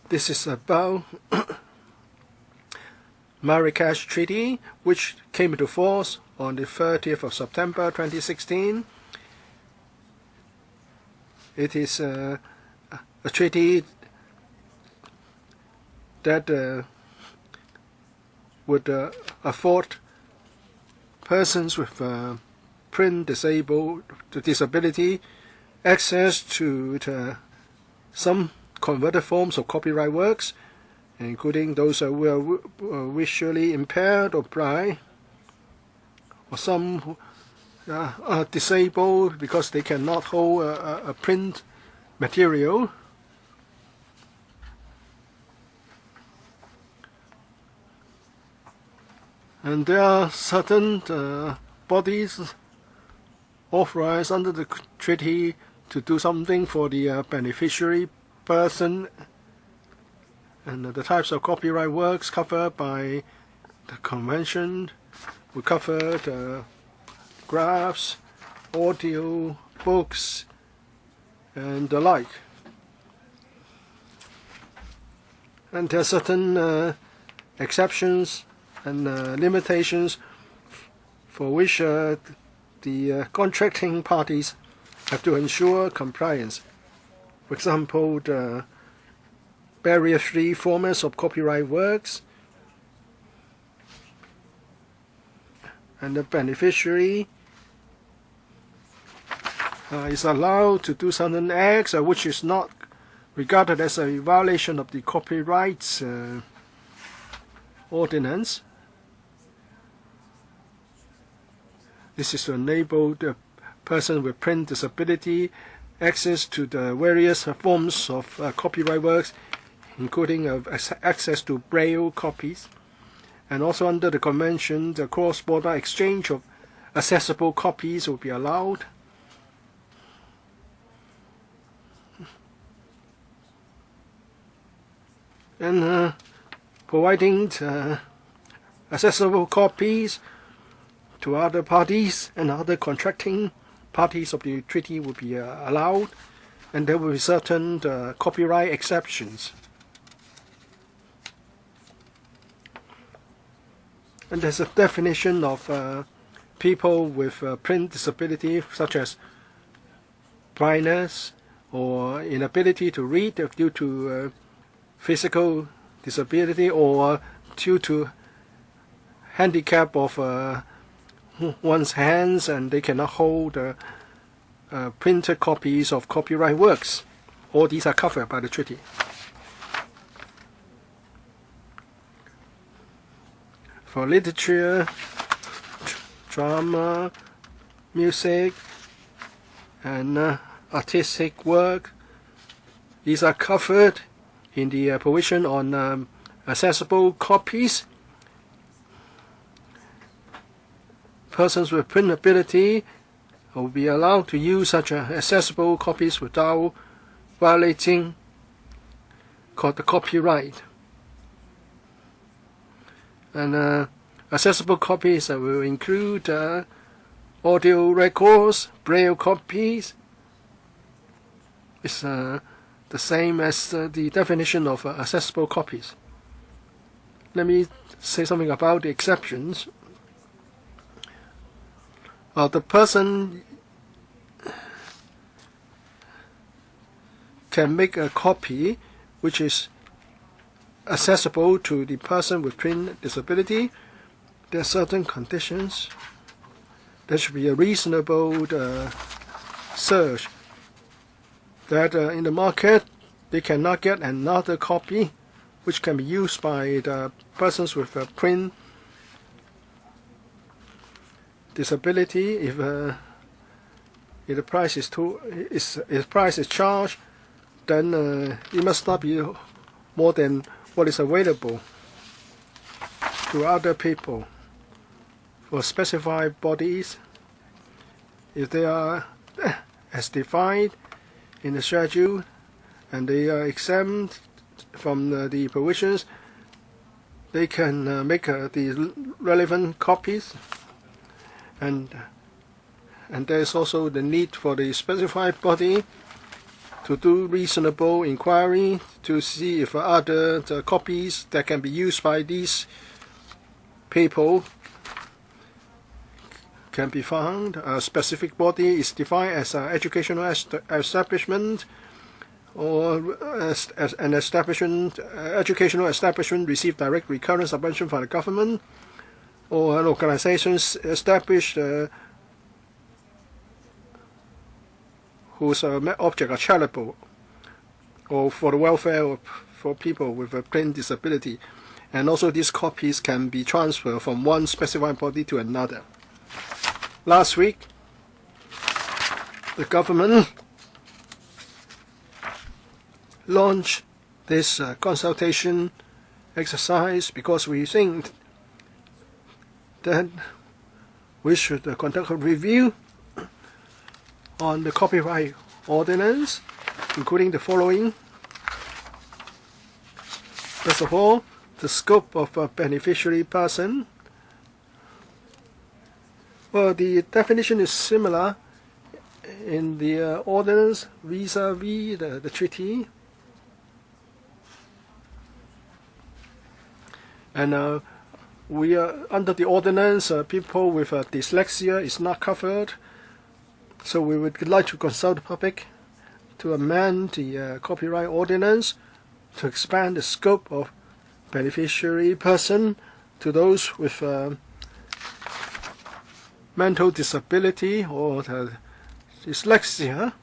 this is about Marrakesh Treaty, which came into force on the 30th of September 2016. It is a treaty that would afford persons with print disability access to some converted forms of copyright works, including those who are visually impaired or blind, or some who are disabled because they cannot hold a print material. And there are certain bodies authorized under the treaty to do something for the beneficiary person, and the types of copyright works covered by the convention will cover the graphs, audio, books, and the like. And there are certain exceptions and limitations for which the contracting parties have to ensure compliance. For example, the barrier-free formats of copyright works, and the beneficiary is allowed to do certain acts which is not regarded as a violation of the copyright ordinance. This is to enable the person with print disability access to the various forms of copyright works, including access to Braille copies. And also under the convention, the cross-border exchange of accessible copies will be allowed. And providing accessible copies to other parties and other contracting parties of the treaty will be allowed, and there will be certain copyright exceptions. And there's a definition of people with print disability, such as blindness or inability to read due to physical disability, or due to handicap of one's hands, and they cannot hold printed copies of copyright works. All these are covered by the treaty. For literature, drama, music, and artistic work, these are covered in the provision on accessible copies. Persons with print ability will be allowed to use such accessible copies without violating the copyright. And accessible copies will include audio records, Braille copies. It's the same as the definition of accessible copies. Let me say something about the exceptions. The person can make a copy which is accessible to the person with print disability. There are certain conditions. There should be a reasonable search that in the market they cannot get another copy which can be used by the persons with print disability. If the price is price is charged, then it must not be more than what is available to other people. For specified bodies, if they are as defined in the schedule and they are exempt from the provisions, they can make the relevant copies. And there is also the need for the specified body to do reasonable inquiry to see if other copies that can be used by these people can be found. A specific body is defined as an educational establishment, or as an educational establishment receive direct recurrent subvention from the government, or an organization established whose object are charitable. or for the welfare of for people with a print disability. And also these copies can be transferred from one specified body to another. Last week, the government launched this consultation exercise because we think that we should conduct a review on the copyright ordinance, including the following. First of all, the scope of a beneficiary person. Well, the definition is similar in the ordinance vis-a-vis the treaty. And we are under the ordinance, people with dyslexia is not covered. So we would like to consult the public to amend the copyright ordinance to expand the scope of beneficiary person to those with mental disability or dyslexia.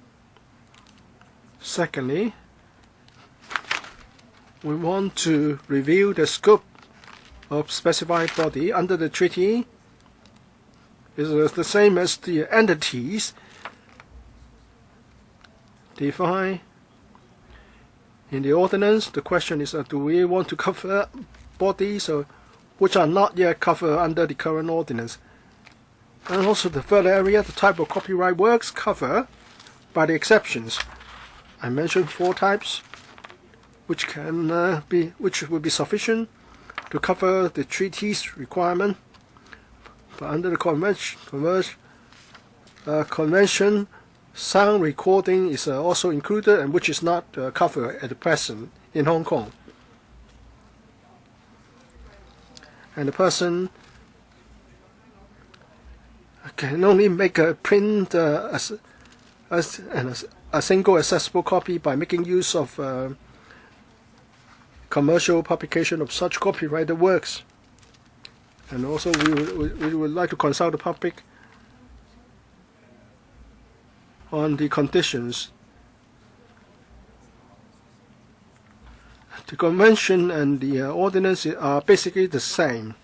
Secondly, we want to review the scope of specified body under the treaty. Is the same as the entities defined in the ordinance. The question is, do we want to cover bodies which are not yet covered under the current ordinance? And also the third area, the type of copyright works covered by the exceptions. I mentioned 4 types, which will be sufficient to cover the treaty's requirement. But under the convention, sound recording is also included, and which is not covered at the present in Hong Kong. And the person can only make a print a single accessible copy by making use of commercial publication of such copyrighted works. And also we would like to consult the public on the conditions. The convention and the ordinance are basically the same.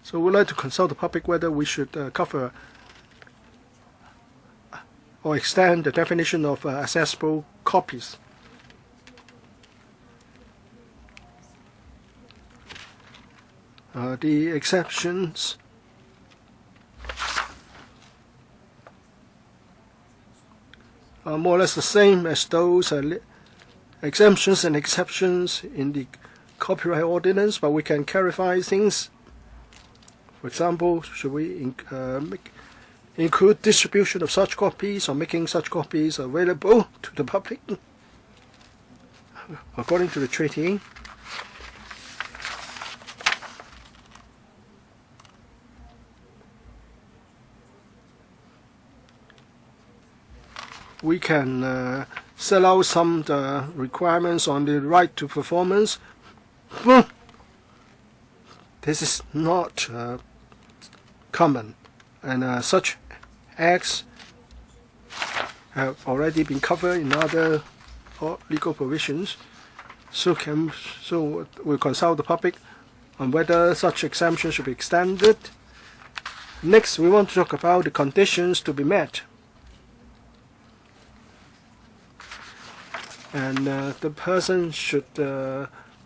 So we'd like to consult the public whether we should cover or extend the definition of accessible copies. The exceptions are more or less the same as those exemptions and exceptions in the copyright ordinance, but we can clarify things. For example, should we include distribution of such copies or making such copies available to the public? According to the treaty, we can set out some requirements on the right to performance. This is not common, and such acts have already been covered in other legal provisions. So we'll consult the public on whether such exemptions should be extended. Next, we want to talk about the conditions to be met. And the person should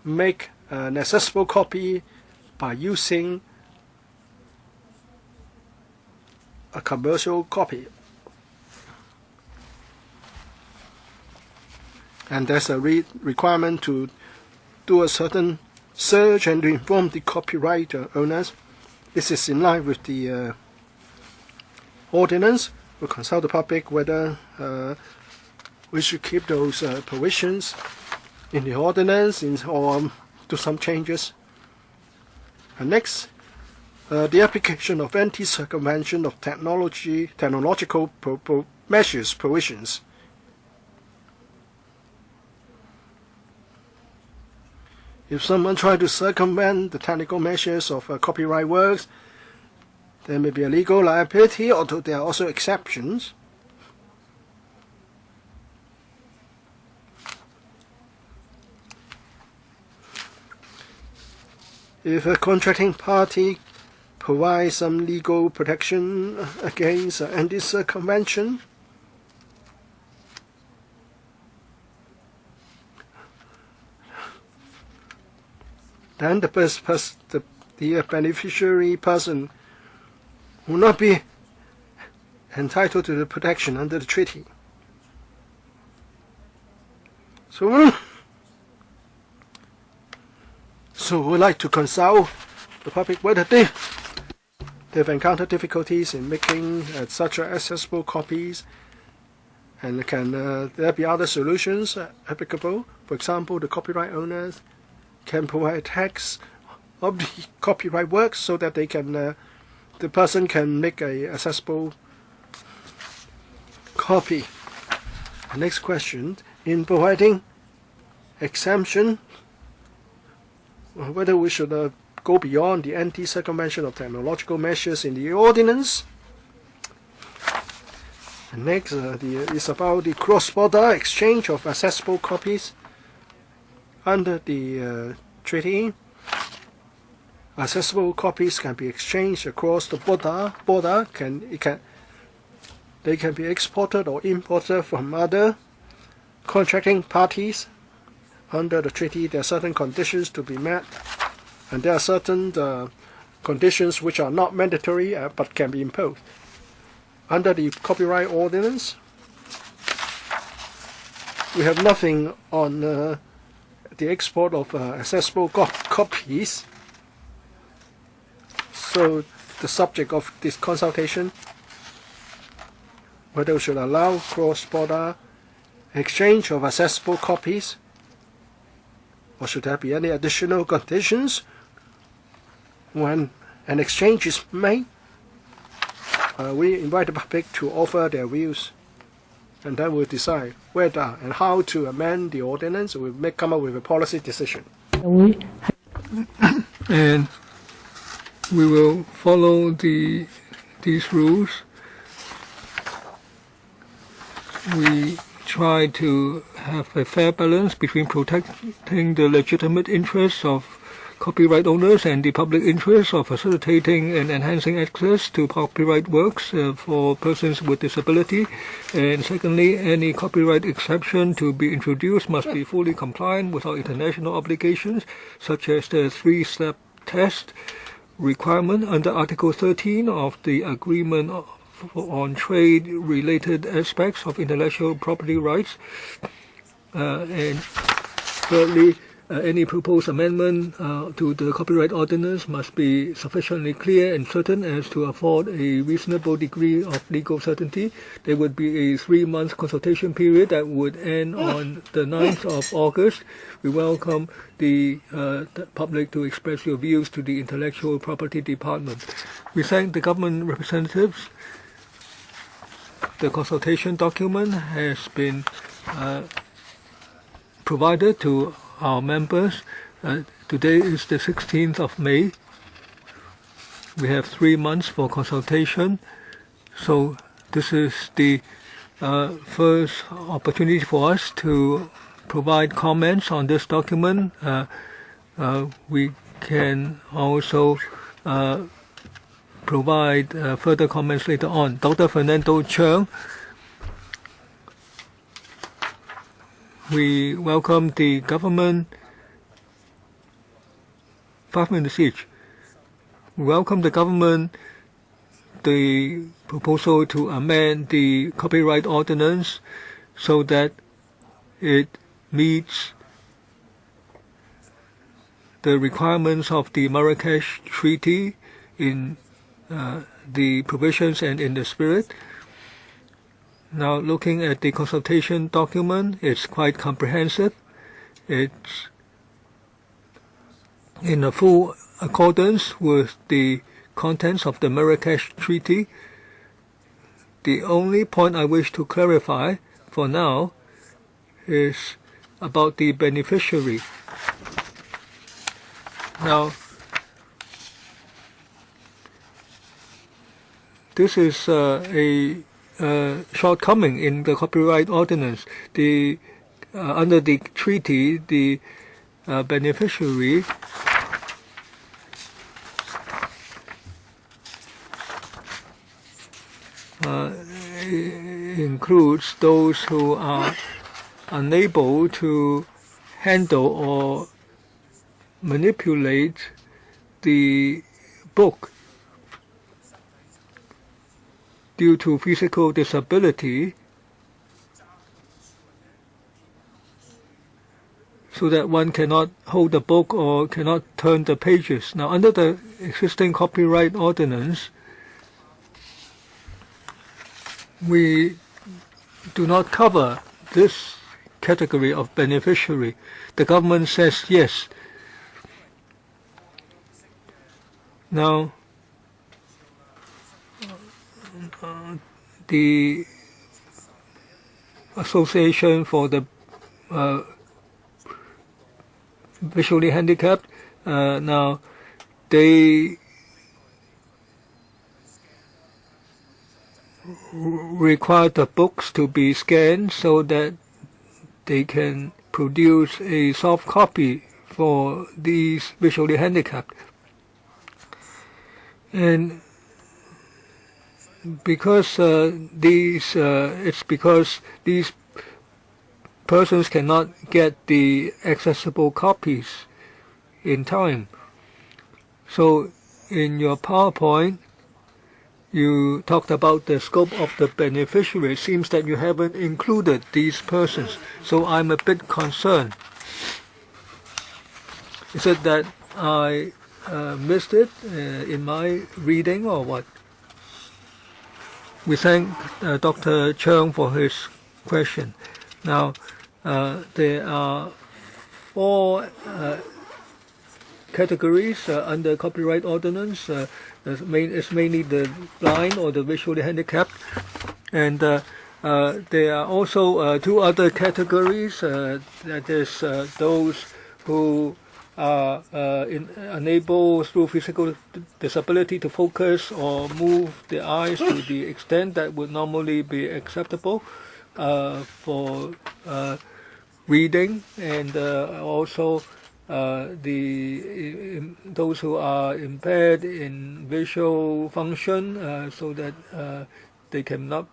make an accessible copy by using a commercial copy. And there's a requirement to do a certain search and to inform the copyright owners. This is in line with the ordinance. We'll consult the public whether we should keep those provisions in the ordinance or do some changes. And next, the application of anti-circumvention of technological measures provisions. If someone tries to circumvent the technical measures of copyright works, There may be a legal liability, although there are also exceptions. If a contracting party provides some legal protection against anti-circumvention, then the beneficiary person will not be entitled to the protection under the treaty. So we'd like to consult the public whether they've encountered difficulties in making such accessible copies, and can there be other solutions applicable? For example, the copyright owners can provide text of the copyright works so that they can, the person can make a accessible copy. The next question, in providing exemption, whether we should go beyond the anti-circumvention of technological measures in the Ordinance. And next is about the cross-border exchange of accessible copies. Under the treaty, accessible copies can be exchanged across the border. They can be exported or imported from other contracting parties. Under the treaty, there are certain conditions to be met, and there are certain conditions which are not mandatory but can be imposed. Under the copyright ordinance, we have nothing on the export of accessible copies. So the subject of this consultation, whether we should allow cross-border exchange of accessible copies, or should there be any additional conditions when an exchange is made? We invite the public to offer their views, and then we'll decide whether and how to amend the ordinance. We'll come up with a policy decision. And we will follow these rules. We try to have a fair balance between protecting the legitimate interests of copyright owners and the public interest of facilitating and enhancing access to copyright works for persons with disability. And secondly, any copyright exception to be introduced must be fully compliant with our international obligations, such as the 3-step test requirement under Article 13 of the Agreement on Trade-Related Aspects of Intellectual Property Rights. And thirdly, any proposed amendment to the copyright ordinance must be sufficiently clear and certain as to afford a reasonable degree of legal certainty. There would be a 3-month consultation period that would end on the 9th of August. We welcome the public to express your views to the Intellectual Property Department. We thank the government representatives. The consultation document has been provided to our members. Today is the 16th of May. We have 3 months for consultation. So this is the first opportunity for us to provide comments on this document. We can also provide further comments later on. Dr. Fernando Cheung, we welcome the government. 5 minutes each. We welcome the government, the proposal to amend the copyright ordinance so that it meets the requirements of the Marrakesh Treaty in the provisions and in the spirit. Now, looking at the consultation document, it's quite comprehensive. It's in a full accordance with the contents of the Marrakesh Treaty. The only point I wish to clarify for now is about the beneficiary. Now, this is a shortcoming in the copyright ordinance. Under the treaty, the beneficiary includes those who are unable to handle or manipulate the book due to physical disability, so that one cannot hold the book or cannot turn the pages. Now, under the existing copyright ordinance, we do not cover this category of beneficiary. The government says yes. Now, the Association for the Visually Handicapped, now they require the books to be scanned so that they can produce a soft copy for these visually handicapped. And because it's because these persons cannot get the accessible copies in time. So in your PowerPoint, you talked about the scope of the beneficiary. It seems that you haven't included these persons. So I'm a bit concerned. Is it that I missed it in my reading or what? We thank Dr. Cheung for his question. Now, there are 4 categories under copyright ordinance. It's mainly the blind or the visually handicapped, and there are also 2 other categories. That is those who are unable through physical disability to focus or move their eyes to the extent that would normally be acceptable for reading, and also those who are impaired in visual function, so that they cannot,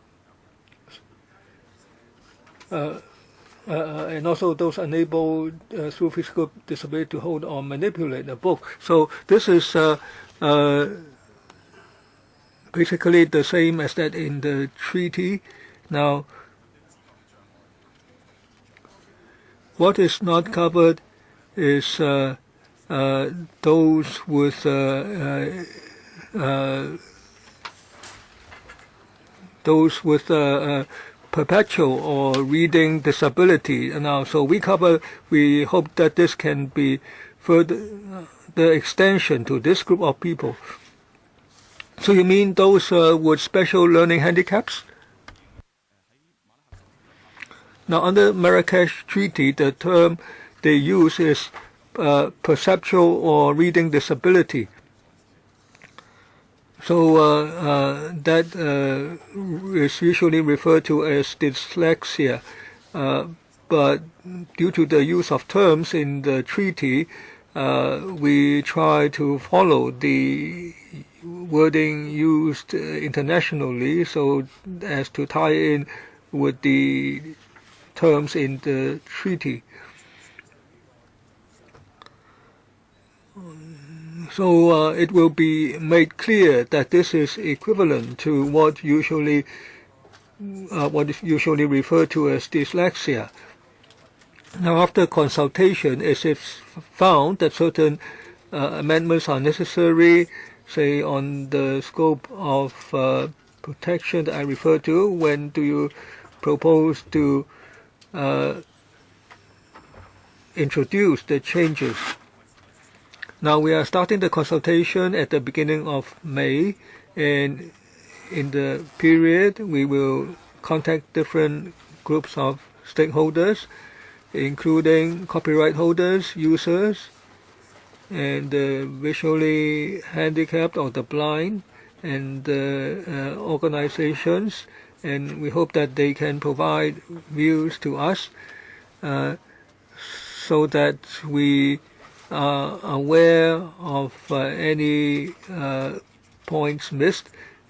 and also those unable through physical disability to hold or manipulate a book. So this is basically the same as that in the treaty. Now, what is not covered is those with perpetual or reading disability. Now, so we hope that this can be further the extension to this group of people. So you mean those with special learning handicaps? Now, under Marrakesh Treaty, the term they use is perceptual or reading disability. So that is usually referred to as dyslexia. But due to the use of terms in the treaty, we try to follow the wording used internationally so as to tie in with the terms in the treaty. So it will be made clear that this is equivalent to what is usually referred to as dyslexia. Now, after consultation, it is found that certain amendments are necessary, say on the scope of protection that I referred to. When do you propose to introduce the changes? Now, we are starting the consultation at the beginning of May, and in the period we will contact different groups of stakeholders, including copyright holders, users, and the visually handicapped or the blind, and organizations, and we hope that they can provide views to us so that we are aware of any points missed.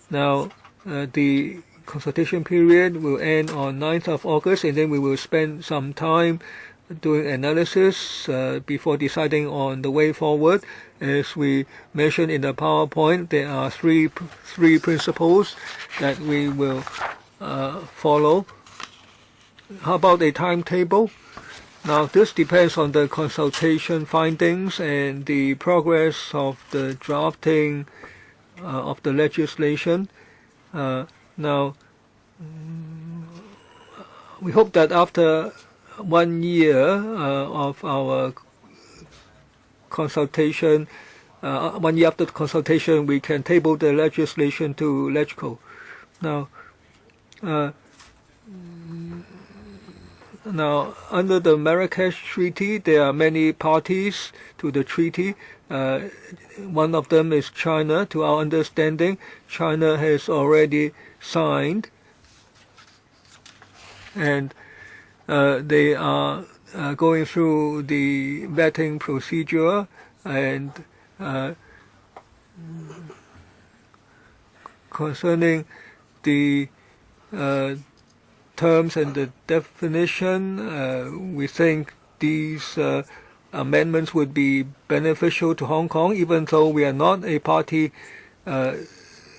Now, the consultation period will end on 9th of August, and then we will spend some time doing analysis before deciding on the way forward. As we mentioned in the PowerPoint, there are three principles that we will follow. How about a timetable? Now, this depends on the consultation findings and the progress of the drafting of the legislation. Now, we hope that after 1 year of our consultation, 1 year after the consultation, we can table the legislation to LegCo. Now, under the Marrakesh Treaty, there are many parties to the treaty. One of them is China. To our understanding, China has already signed, and they are going through the vetting procedure, and concerning the terms and the definition, we think these amendments would be beneficial to Hong Kong. Even though we are not a party,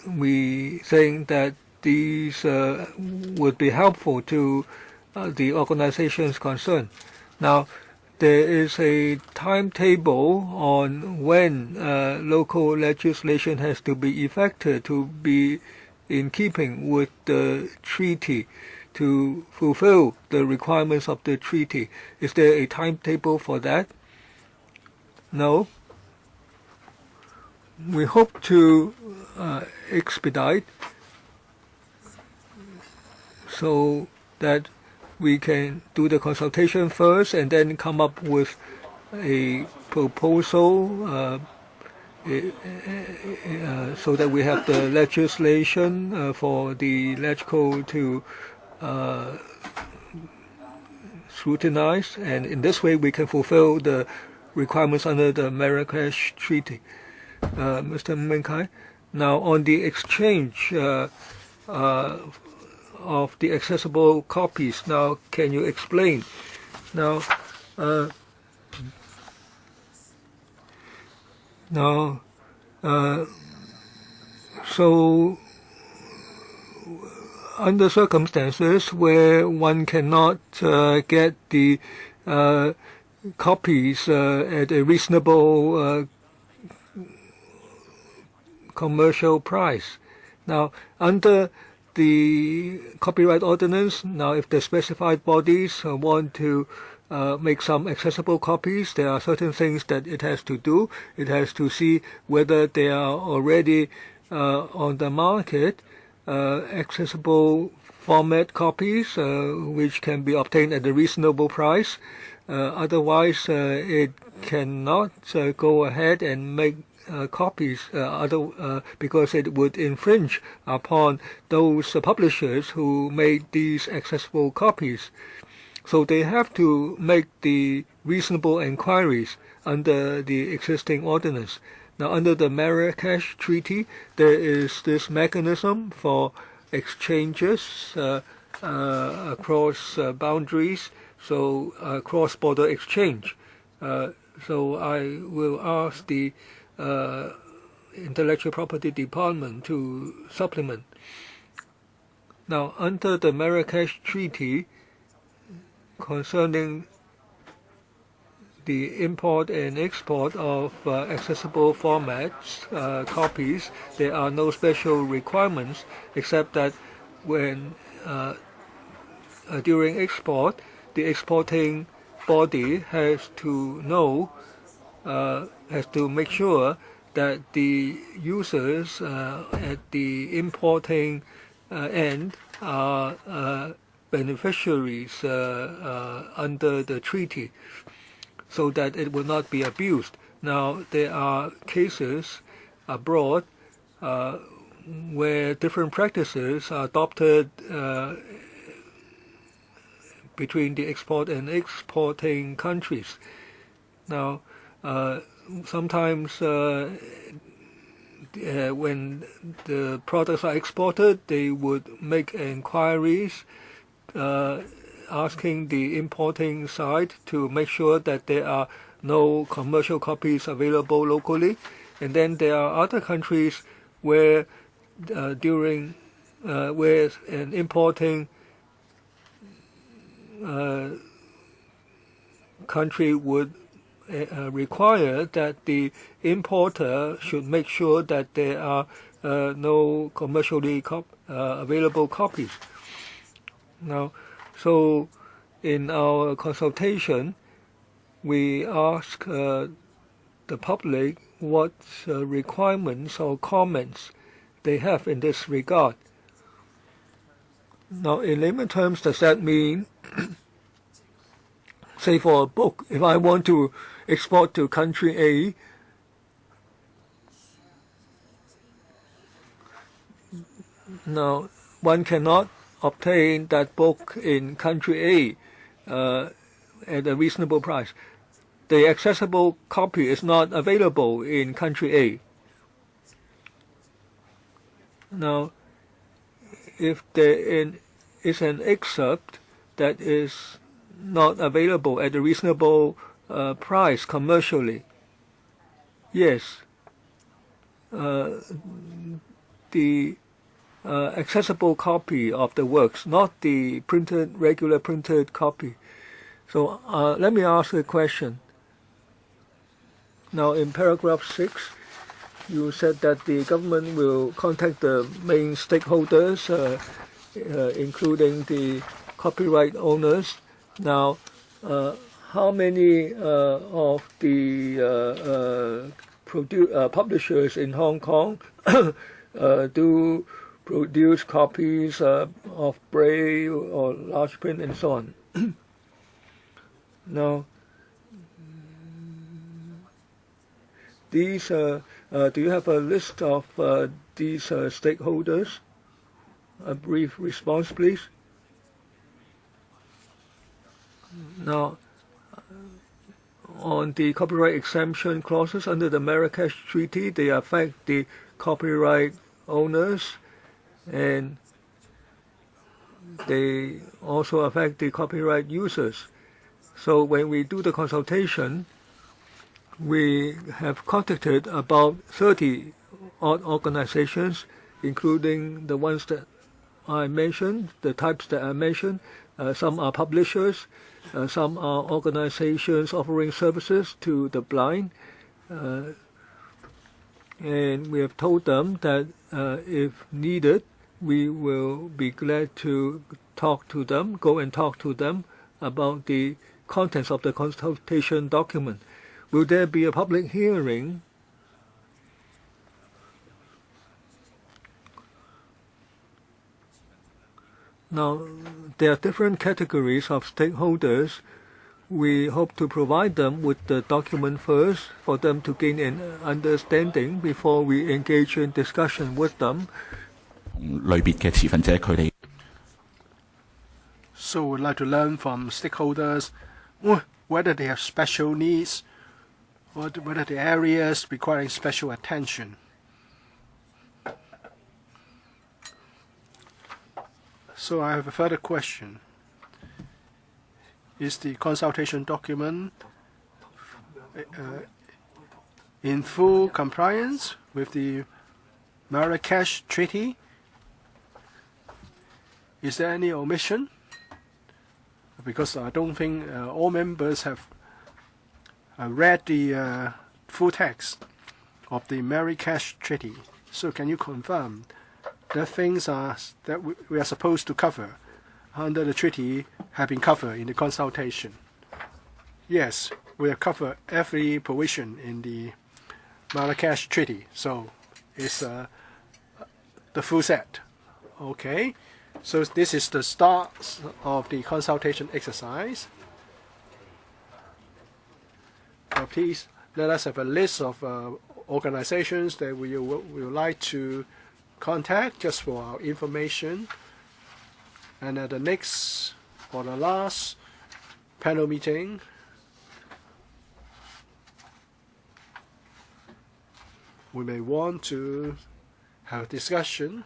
we think that these would be helpful to the organizations concerned. Now, there is a timetable on when local legislation has to be effected to be in keeping with the treaty, to fulfill the requirements of the treaty. Is there a timetable for that? No. We hope to expedite so that we can do the consultation first and then come up with a proposal so that we have the legislation for the LegCo to scrutinize, and in this way we can fulfill the requirements under the Marrakesh Treaty. Mr. Meng-Kai, now on the exchange of the accessible copies, now can you explain? Now, so under circumstances where one cannot get the copies at a reasonable commercial price. Now, under the copyright ordinance, now if the specified bodies want to make some accessible copies, there are certain things that it has to do. It has to see whether they are already on the market accessible format copies which can be obtained at a reasonable price. Otherwise, it cannot go ahead and make copies because it would infringe upon those publishers who made these accessible copies. So they have to make the reasonable inquiries under the existing ordinance. Now, under the Marrakesh Treaty, there is this mechanism for exchanges across boundaries, so cross-border exchange. So I will ask the Intellectual Property Department to supplement. Now, under the Marrakesh Treaty, concerning the import and export of accessible formats, copies, there are no special requirements except that when during export, the exporting body has to know, has to make sure that the users at the importing end are beneficiaries under the treaty, so that it will not be abused. Now, there are cases abroad where different practices are adopted between the export and exporting countries. Now, sometimes when the products are exported, they would make inquiries asking the importing side to make sure that there are no commercial copies available locally. And then there are other countries where where an importing country would require that the importer should make sure that there are no commercially available copies. Now, so in our consultation, we ask the public what requirements or comments they have in this regard. Now, in layman terms, does that mean, say for a book, if I want to export to country A, now one cannot obtain that book in country A at a reasonable price. The accessible copy is not available in country A. Now, if there is an excerpt that is not available at a reasonable price commercially, yes, the accessible copy of the works, not the regular printed copy. So let me ask a question. Now, in paragraph 6, you said that the government will contact the main stakeholders, including the copyright owners. Now, how many of the publishers in Hong Kong do produce copies of Braille or large print and so on? Now, these do you have a list of these stakeholders? A brief response, please. Now, on the copyright exemption clauses under the Marrakesh Treaty, they affect the copyright owners, and they also affect the copyright users. So when we do the consultation, we have contacted about 30 odd organizations, including the ones that I mentioned, the types that I mentioned. Some are publishers, some are organizations offering services to the blind. And we have told them that if needed, we will be glad to talk to them, go and talk to them about the contents of the consultation document. Will there be a public hearing? Now, there are different categories of stakeholders. We hope to provide them with the document first for them to gain an understanding before we engage in discussion with them. So we'd like to learn from stakeholders whether they have special needs, whether the areas requiring special attention. So I have a further question. Is the consultation document in full compliance with the Marrakesh Treaty? Is there any omission? Because I don't think all members have read the full text of the Marrakesh Treaty. So can you confirm that things that we are supposed to cover under the treaty have been covered in the consultation? Yes, we have covered every provision in the Marrakesh Treaty. So it's the full set. Okay. So this is the start of the consultation exercise. Please let us have a list of organizations that we would like to contact just for our information. And at the next or the last panel meeting, we may want to have a discussion,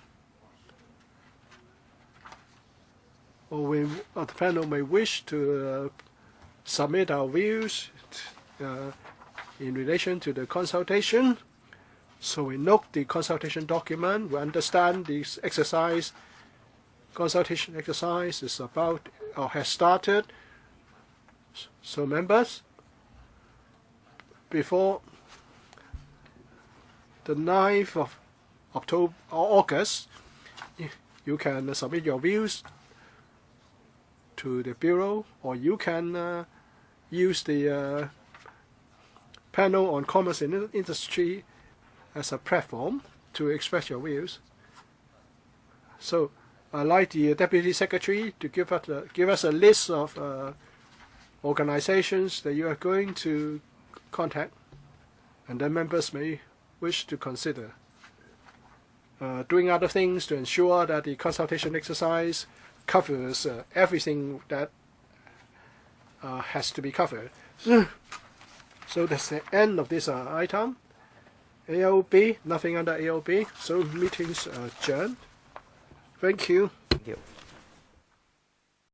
or the panel may wish to submit our views in relation to the consultation. So we note the consultation document, we understand this exercise, consultation exercise is about or has started. So members, before the 9th of October or August, you can submit your views to the Bureau, or you can use the panel on commerce and industry as a platform to express your views. So I'd like the Deputy Secretary to give us a list of organizations that you are going to contact, and then members may wish to consider doing other things to ensure that the consultation exercise covers everything that has to be covered. So that's the end of this item. AOB, nothing under AOB, so meetings adjourned. Thank you. Thank you.